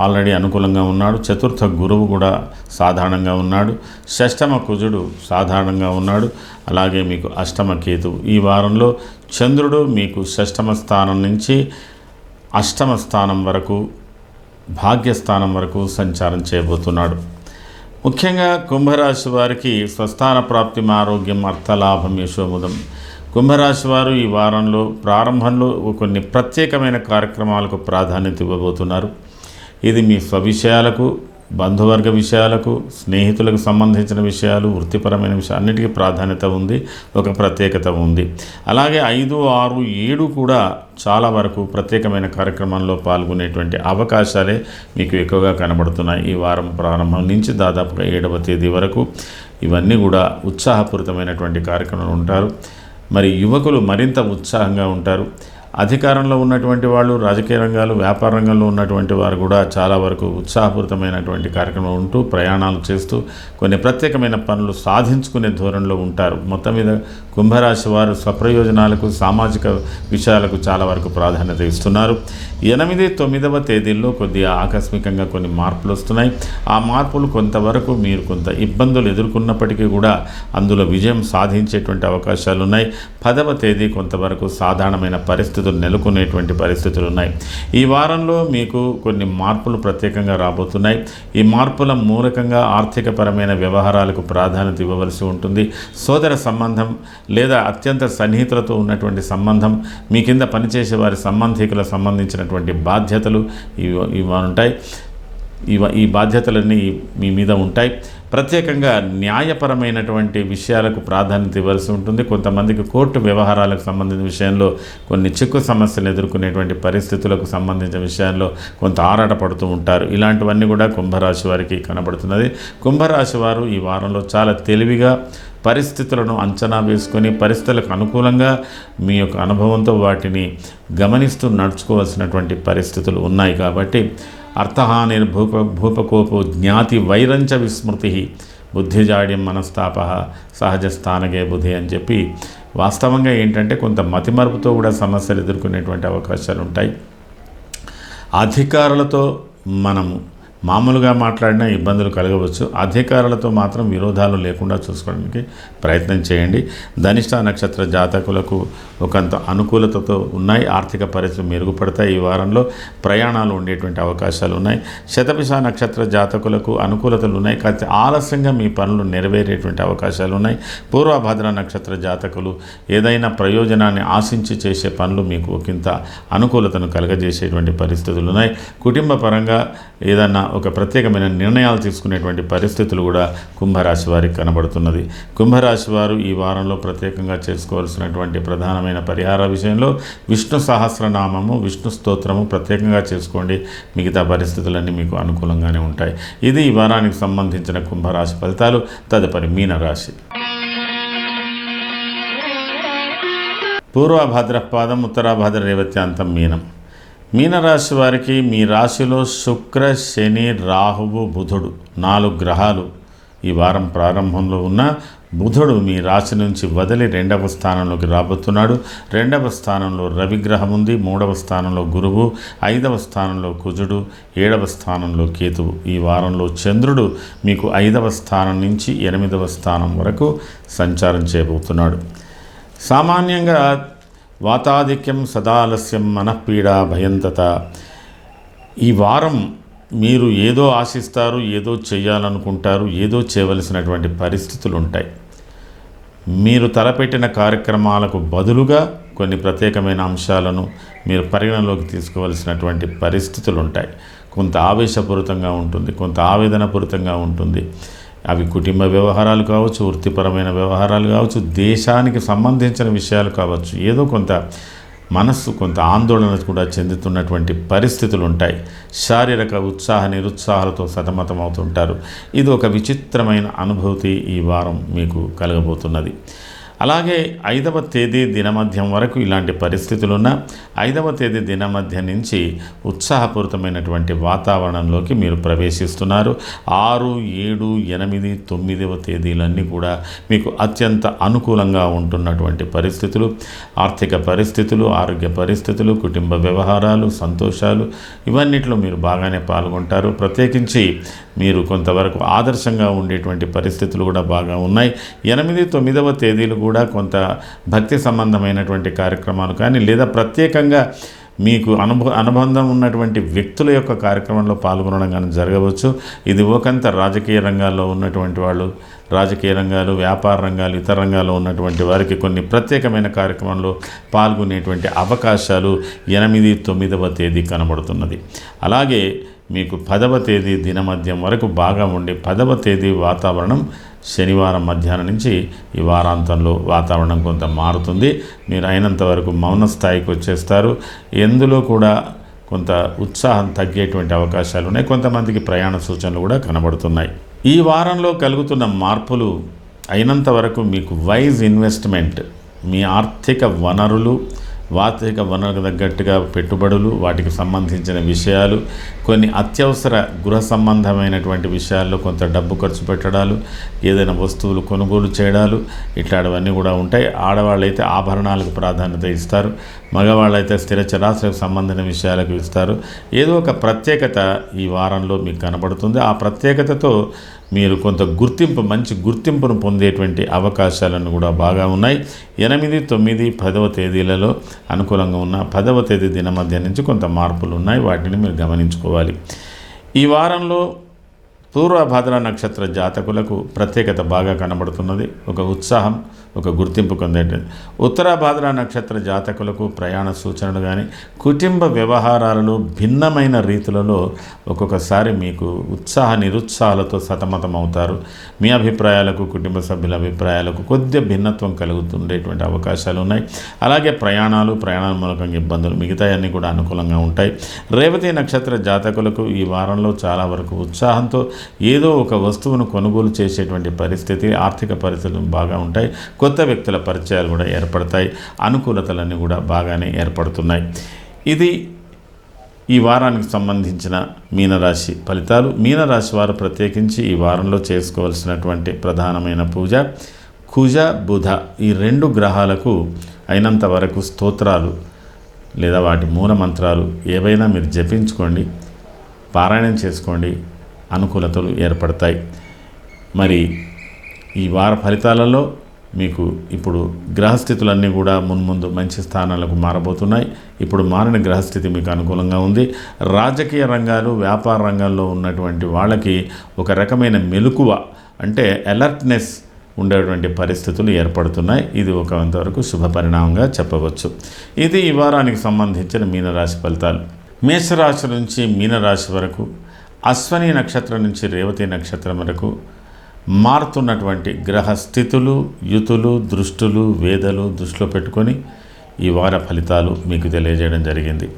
ఆల్రెడీ అనుకూలంగా ఉన్నాడు. చతుర్థ గురువు కూడా సాధారణంగా ఉన్నాడు. షష్టమ కుజుడు సాధారణంగా ఉన్నాడు. అలాగే మీకు అష్టమ కేతువు. ఈ వారంలో చంద్రుడు మీకు షష్టమ స్థానం నుంచి అష్టమ స్థానం వరకు, భాగ్యస్థానం వరకు సంచారం చేయబోతున్నాడు. ముఖ్యంగా కుంభరాశి వారికి స్వస్థాన ప్రాప్తి, ఆరోగ్యం, అర్థలాభం, యశోముదం. కుంభరాశి వారు ఈ వారంలో ప్రారంభంలో కొన్ని ప్రత్యేకమైన కార్యక్రమాలకు ప్రాధాన్యత ఇవ్వబోతున్నారు. ఇది మీ స్వవిషయాలకు, బంధువర్గ విషయాలకు, స్నేహితులకు సంబంధించిన విషయాలు, వృత్తిపరమైన విషయాలు అన్నిటికీ ప్రాధాన్యత ఉంది, ఒక ప్రత్యేకత ఉంది. అలాగే 5, 6, 7 కూడా చాలా వరకు ప్రత్యేకమైన కార్యక్రమంలో పాల్గొనేటువంటి అవకాశాలే మీకు ఎక్కువగా కనబడుతున్నాయి. ఈ వారం ప్రారంభం నుంచి దాదాపుగా 7వ తేదీ వరకు ఇవన్నీ కూడా ఉత్సాహపూరితమైనటువంటి కార్యక్రమాలు ఉంటారు. మరి యువకులు మరింత ఉత్సాహంగా ఉంటారు. అధికారంలో ఉన్నటువంటి వాళ్ళు, రాజకీయ రంగాలు, వ్యాపార రంగంలో ఉన్నటువంటి వారు కూడా చాలా వరకు ఉత్సాహపూరితమైనటువంటి కార్యక్రమం ఉంటూ ప్రయాణాలు చేస్తూ కొన్ని ప్రత్యేకమైన పనులు సాధించుకునే ధోరణిలో ఉంటారు. మొత్తం మీద కుంభరాశి వారు స్వప్రయోజనాలకు, సామాజిక విషయాలకు చాలా వరకు ప్రాధాన్యత ఇస్తున్నారు. 8, 9వ తేదీల్లో కొద్దిగా ఆకస్మికంగా కొన్ని మార్పులు వస్తున్నాయి. ఆ మార్పులు కొంతవరకు మీరు కొంత ఇబ్బందులు ఎదుర్కొన్నప్పటికీ కూడా అందులో విజయం సాధించేటువంటి అవకాశాలు ఉన్నాయి. 10వ తేదీ కొంతవరకు సాధారణమైన పరిస్థితులు నెలకొనేటువంటి పరిస్థితులు ఉన్నాయి. ఈ వారంలో మీకు కొన్ని మార్పులు ప్రత్యేకంగా రాబోతున్నాయి. ఈ మార్పుల మూలకంగా ఆర్థికపరమైన వ్యవహారాలకు ప్రాధాన్యత ఇవ్వవలసి ఉంటుంది. సోదర సంబంధం లేదా అత్యంత సన్నిహితులతో ఉన్నటువంటి సంబంధం, మీ కింద పనిచేసే వారి సంబంధికులకు సంబంధించినటువంటి బాధ్యతలు ఇవి ఉంటాయి. ఈ బాధ్యతలన్నీ మీ మీద ఉంటాయి. ప్రత్యేకంగా న్యాయపరమైనటువంటి విషయాలకు ప్రాధాన్యత ఇవ్వాల్సి ఉంటుంది. కొంతమందికి కోర్టు వ్యవహారాలకు సంబంధించిన విషయంలో కొన్ని చిక్కు సమస్యలు ఎదుర్కొనేటువంటి పరిస్థితులకు సంబంధించిన విషయాల్లో కొంత ఆరాటపడుతూ ఉంటారు. ఇలాంటివన్నీ కూడా కుంభరాశి వారికి కనబడుతున్నది. కుంభరాశి వారు ఈ వారంలో చాలా తెలివిగా పరిస్థితులను అంచనా వేసుకొని పరిస్థితులకు అనుకూలంగా మీ యొక్క అనుభవంతో వాటిని గమనిస్తూ నడుచుకోవాల్సినటువంటి పరిస్థితులు ఉన్నాయి. కాబట్టి అర్థహానిర్భూపకోపో జ్ఞాతి వైరంచ విస్మృతి బుద్ధిజాడ్యం మనస్తాప సహజ స్థానగే బుద్ధి అని చెప్పి వాస్తవంగా ఏంటంటే కొంత మతిమరుపుతో కూడా సమస్యలు ఎదుర్కొనేటువంటి అవకాశాలు ఉంటాయి. అధికారులతో మనము మామూలుగా మాట్లాడినా ఇబ్బందులు కలగవచ్చు. అధికారులతో మాత్రం విరోధాలు లేకుండా చూసుకోవడానికి ప్రయత్నం చేయండి. ధనిష్ట నక్షత్ర జాతకులకు ఒకంత అనుకూలతతో ఉన్నాయి. ఆర్థిక పరిస్థితులు మెరుగుపడతాయి. ఈ వారంలో ప్రయాణాలు ఉండేటువంటి అవకాశాలు ఉన్నాయి. శతభిష నక్షత్ర జాతకులకు అనుకూలతలు ఉన్నాయి. కాకపోతే ఆలస్యంగా మీ పనులు నెరవేరేటువంటి అవకాశాలు ఉన్నాయి. పూర్వభద్ర నక్షత్ర జాతకులు ఏదైనా ప్రయోజనాన్ని ఆశించి చేసే పనులు మీకు ఒకంత అనుకూలతను కలగజేసేటువంటి పరిస్థితులు ఉన్నాయి. కుటుంబ పరంగా ఏదన్నా ఒక ప్రత్యేకమైన నిర్ణయాలు తీసుకునేటువంటి పరిస్థితులు కూడా కుంభరాశి వారికి కనబడుతున్నది. కుంభరాశి వారు ఈ వారంలో ప్రత్యేకంగా చేసుకోవాల్సినటువంటి ప్రధానమైన పరిహార విషయంలో విష్ణు సహస్రనామము, విష్ణు స్తోత్రము ప్రత్యేకంగా చేసుకోండి. మిగతా పరిస్థితులన్నీ మీకు అనుకూలంగానే ఉంటాయి. ఇది ఈ వారానికి సంబంధించిన కుంభరాశి ఫలితాలు. తదుపరి మీనరాశి. పూర్వభాద్రపాదం, ఉత్తరాభాద్ర రేవత్యాంతం మీనం. మీనరాశి వారికి మీ రాశిలో శుక్ర, శని, రాహువు, బుధుడు 4 గ్రహాలు ఈ వారం ప్రారంభంలో ఉన్న బుధుడు మీ రాశి నుంచి వదిలి 2వ స్థానంలోకి రాబోతున్నాడు. 2వ స్థానంలో రవిగ్రహం ఉంది, 3వ స్థానంలో గురువు, 5వ స్థానంలో కుజుడు, 7వ స్థానంలో కేతువు. ఈ వారంలో చంద్రుడు మీకు 5వ స్థానం నుంచి 8వ స్థానం వరకు సంచారం చేయబోతున్నాడు. సామాన్యంగా వాతాధిక్యం, సదాలస్యం, మనఃపీడ, భయంతత. ఈ వారం మీరు ఏదో ఆశిస్తారు, ఏదో చేయాలనుకుంటారు, ఏదో చేయవలసినటువంటి పరిస్థితులు ఉంటాయి. మీరు తలపెట్టిన కార్యక్రమాలకు బదులుగా కొన్ని ప్రత్యేకమైన అంశాలను మీరు పరిగణలోకి తీసుకోవలసినటువంటి పరిస్థితులు ఉంటాయి. కొంత ఆవేశపూరితంగా ఉంటుంది, కొంత ఆవేదనపూరితంగా ఉంటుంది. అవి కుటుంబ వ్యవహారాలు కావచ్చు, వృత్తిపరమైన వ్యవహారాలు కావచ్చు, దేశానికి సంబంధించిన విషయాలు కావచ్చు. ఏదో కొంత మనస్సు కొంత ఆందోళన కూడా చెందుతున్నటువంటి పరిస్థితులు ఉంటాయి. శారీరక ఉత్సాహ నిరుత్సాహాలతో సతమతం అవుతుంటారు. ఇది ఒక విచిత్రమైన అనుభూతి ఈ వారం మీకు కలగబోతున్నది. అలాగే 5వ తేదీ దినమధ్యం వరకు ఇలాంటి పరిస్థితులున్న 5వ తేదీ దినమధ్యం నుంచి ఉత్సాహపూరితమైనటువంటి వాతావరణంలోకి మీరు ప్రవేశిస్తున్నారు. 6, 7, 8, 9వ తేదీలన్నీ కూడా మీకు అత్యంత అనుకూలంగా ఉంటున్నటువంటి పరిస్థితులు. ఆర్థిక పరిస్థితులు, ఆరోగ్య పరిస్థితులు, కుటుంబ వ్యవహారాలు, సంతోషాలు ఇవన్నిట్లో మీరు బాగానే పాల్గొంటారు. ప్రత్యేకించి మీరు కొంతవరకు ఆదర్శంగా ఉండేటువంటి పరిస్థితులు కూడా బాగా ఉన్నాయి. 8, 9వ తేదీలు కూడా కొంత భక్తి సంబంధమైనటువంటి కార్యక్రమాలు కానీ లేదా ప్రత్యేకంగా మీకు అనుబంధం ఉన్నటువంటి వ్యక్తుల యొక్క కార్యక్రమంలో పాల్గొనడం కానీ జరగవచ్చు. ఇది ఒకంత రాజకీయ రంగాల్లో ఉన్నటువంటి వాళ్ళు, రాజకీయ రంగాలు, వ్యాపార రంగాలు, ఇతర రంగాల్లో ఉన్నటువంటి వారికి కొన్ని ప్రత్యేకమైన కార్యక్రమంలో పాల్గొనేటువంటి అవకాశాలు 8, 9వ తేదీ కనబడుతున్నది. అలాగే మీకు 10వ తేదీ దినమధ్యం వరకు బాగా ఉండి 10వ తేదీ వాతావరణం శనివారం మధ్యాహ్నం నుంచి ఈ వారాంతంలో వాతావరణం కొంత మారుతుంది. మీరు అయినంత వరకు మౌన స్థాయికి వచ్చేస్తారు. ఎందులో కూడా కొంత ఉత్సాహం తగ్గేటువంటి అవకాశాలు ఉన్నాయి. కొంతమందికి ప్రయాణ సూచనలు కూడా కనబడుతున్నాయి. ఈ వారంలో కలుగుతున్న మార్పులు అయినంత వరకు మీకు వైజ్ ఇన్వెస్ట్మెంట్, మీ ఆర్థిక వనరులు, వార్షిక తగ్గట్టుగా పెట్టుబడులు, వాటికి సంబంధించిన విషయాలు, కొన్ని అత్యవసర గృహ సంబంధమైనటువంటి విషయాల్లో కొంత డబ్బు ఖర్చు పెట్టడాలు, ఏదైనా వస్తువులు కొనుగోలు చేయడాలు ఇట్లాంటివన్నీ కూడా ఉంటాయి. ఆడవాళ్ళైతే ఆభరణాలకు ప్రాధాన్యత ఇస్తారు, మగవాళ్ళైతే స్థిర చరాస్తులకు సంబంధించిన విషయాలకు ఇస్తారు. ఏదో ఒక ప్రత్యేకత ఈ వారంలో మీకు కనబడుతుంది. ఆ ప్రత్యేకతతో మీరు కొంత మంచి గుర్తింపును పొందేటువంటి అవకాశాలను కూడా బాగా ఉన్నాయి. 8, 9, 10వ తేదీలలో అనుకూలంగా ఉన్న 10వ తేదీ దినమధ్యం నుంచి కొంత మార్పులు ఉన్నాయి. వాటిని మీరు గమనించుకోవాలి. ఈ వారంలో పూర్వభాద్ర నక్షత్ర జాతకులకు ప్రత్యేకత బాగా కనబడుతున్నది. ఒక ఉత్సాహం, ఒక గుర్తింపు పొందేటది. ఉత్తరాభాద్ర నక్షత్ర జాతకులకు ప్రయాణ సూచనలు కానీ కుటుంబ వ్యవహారాలలో భిన్నమైన రీతులలో ఒక్కొక్కసారి మీకు ఉత్సాహ నిరుత్సాహాలతో సతమతం అవుతారు. మీ అభిప్రాయాలకు, కుటుంబ సభ్యుల అభిప్రాయాలకు కొద్దిగా భిన్నత్వం కలుగుతుండేటువంటి అవకాశాలు ఉన్నాయి. అలాగే ప్రయాణాల మూలకంగా ఇబ్బందులు, మిగతాయన్నీ కూడా అనుకూలంగా ఉంటాయి. రేవతి నక్షత్ర జాతకులకు ఈ వారంలో చాలా వరకు ఉత్సాహంతో ఏదో ఒక వస్తువును కొనుగోలు చేసేటువంటి పరిస్థితి, ఆర్థిక పరిస్థితులు బాగా ఉంటాయి. కొత్త వ్యక్తుల పరిచయాలు కూడా ఏర్పడతాయి. అనుకూలతలన్నీ కూడా బాగానే ఏర్పడుతున్నాయి. ఇది ఈ వారానికి సంబంధించిన మీనరాశి ఫలితాలు. మీనరాశి వారు ప్రత్యేకించి ఈ వారంలో చేసుకోవాల్సినటువంటి ప్రధానమైన పూజ కుజ, బుధ ఈ 2 గ్రహాలకు అయినంత వరకు స్తోత్రాలు లేదా వాటి మూల మంత్రాలు ఏవైనా మీరు జపించుకోండి, పారాయణం చేసుకోండి. అనుకూలతలు ఏర్పడతాయి. మరి ఈ వార ఫలితాలలో మీకు ఇప్పుడు గ్రహస్థితులన్నీ కూడా మున్ముందు మంచి స్థానాలకు మారబోతున్నాయి. ఇప్పుడు మారిన గ్రహస్థితి మీకు అనుకూలంగా ఉంది. రాజకీయ రంగాలు, వ్యాపార రంగాల్లో ఉన్నటువంటి వాళ్ళకి ఒక రకమైన మెలకువ అంటే అలర్ట్నెస్ ఉండేటువంటి పరిస్థితులు ఏర్పడుతున్నాయి. ఇది కొంతవరకు శుభ పరిణామంగా చెప్పవచ్చు. ఇది ఈ వారానికి సంబంధించిన మీనరాశి ఫలితాలు. మేషరాశి నుంచి మీనరాశి వరకు, అశ్వని నక్షత్రం నుంచి రేవతి నక్షత్రం వరకు మారుతున్నటువంటి గ్రహస్థితులు, యుతులు, దృష్టులు, వేదలు దృష్టిలో పెట్టుకొని ఈ వార ఫలితాలు మీకు తెలియజేయడం జరిగింది.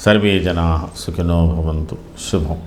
సర్వే జనాః సుఖినో భవంతు. శుభం.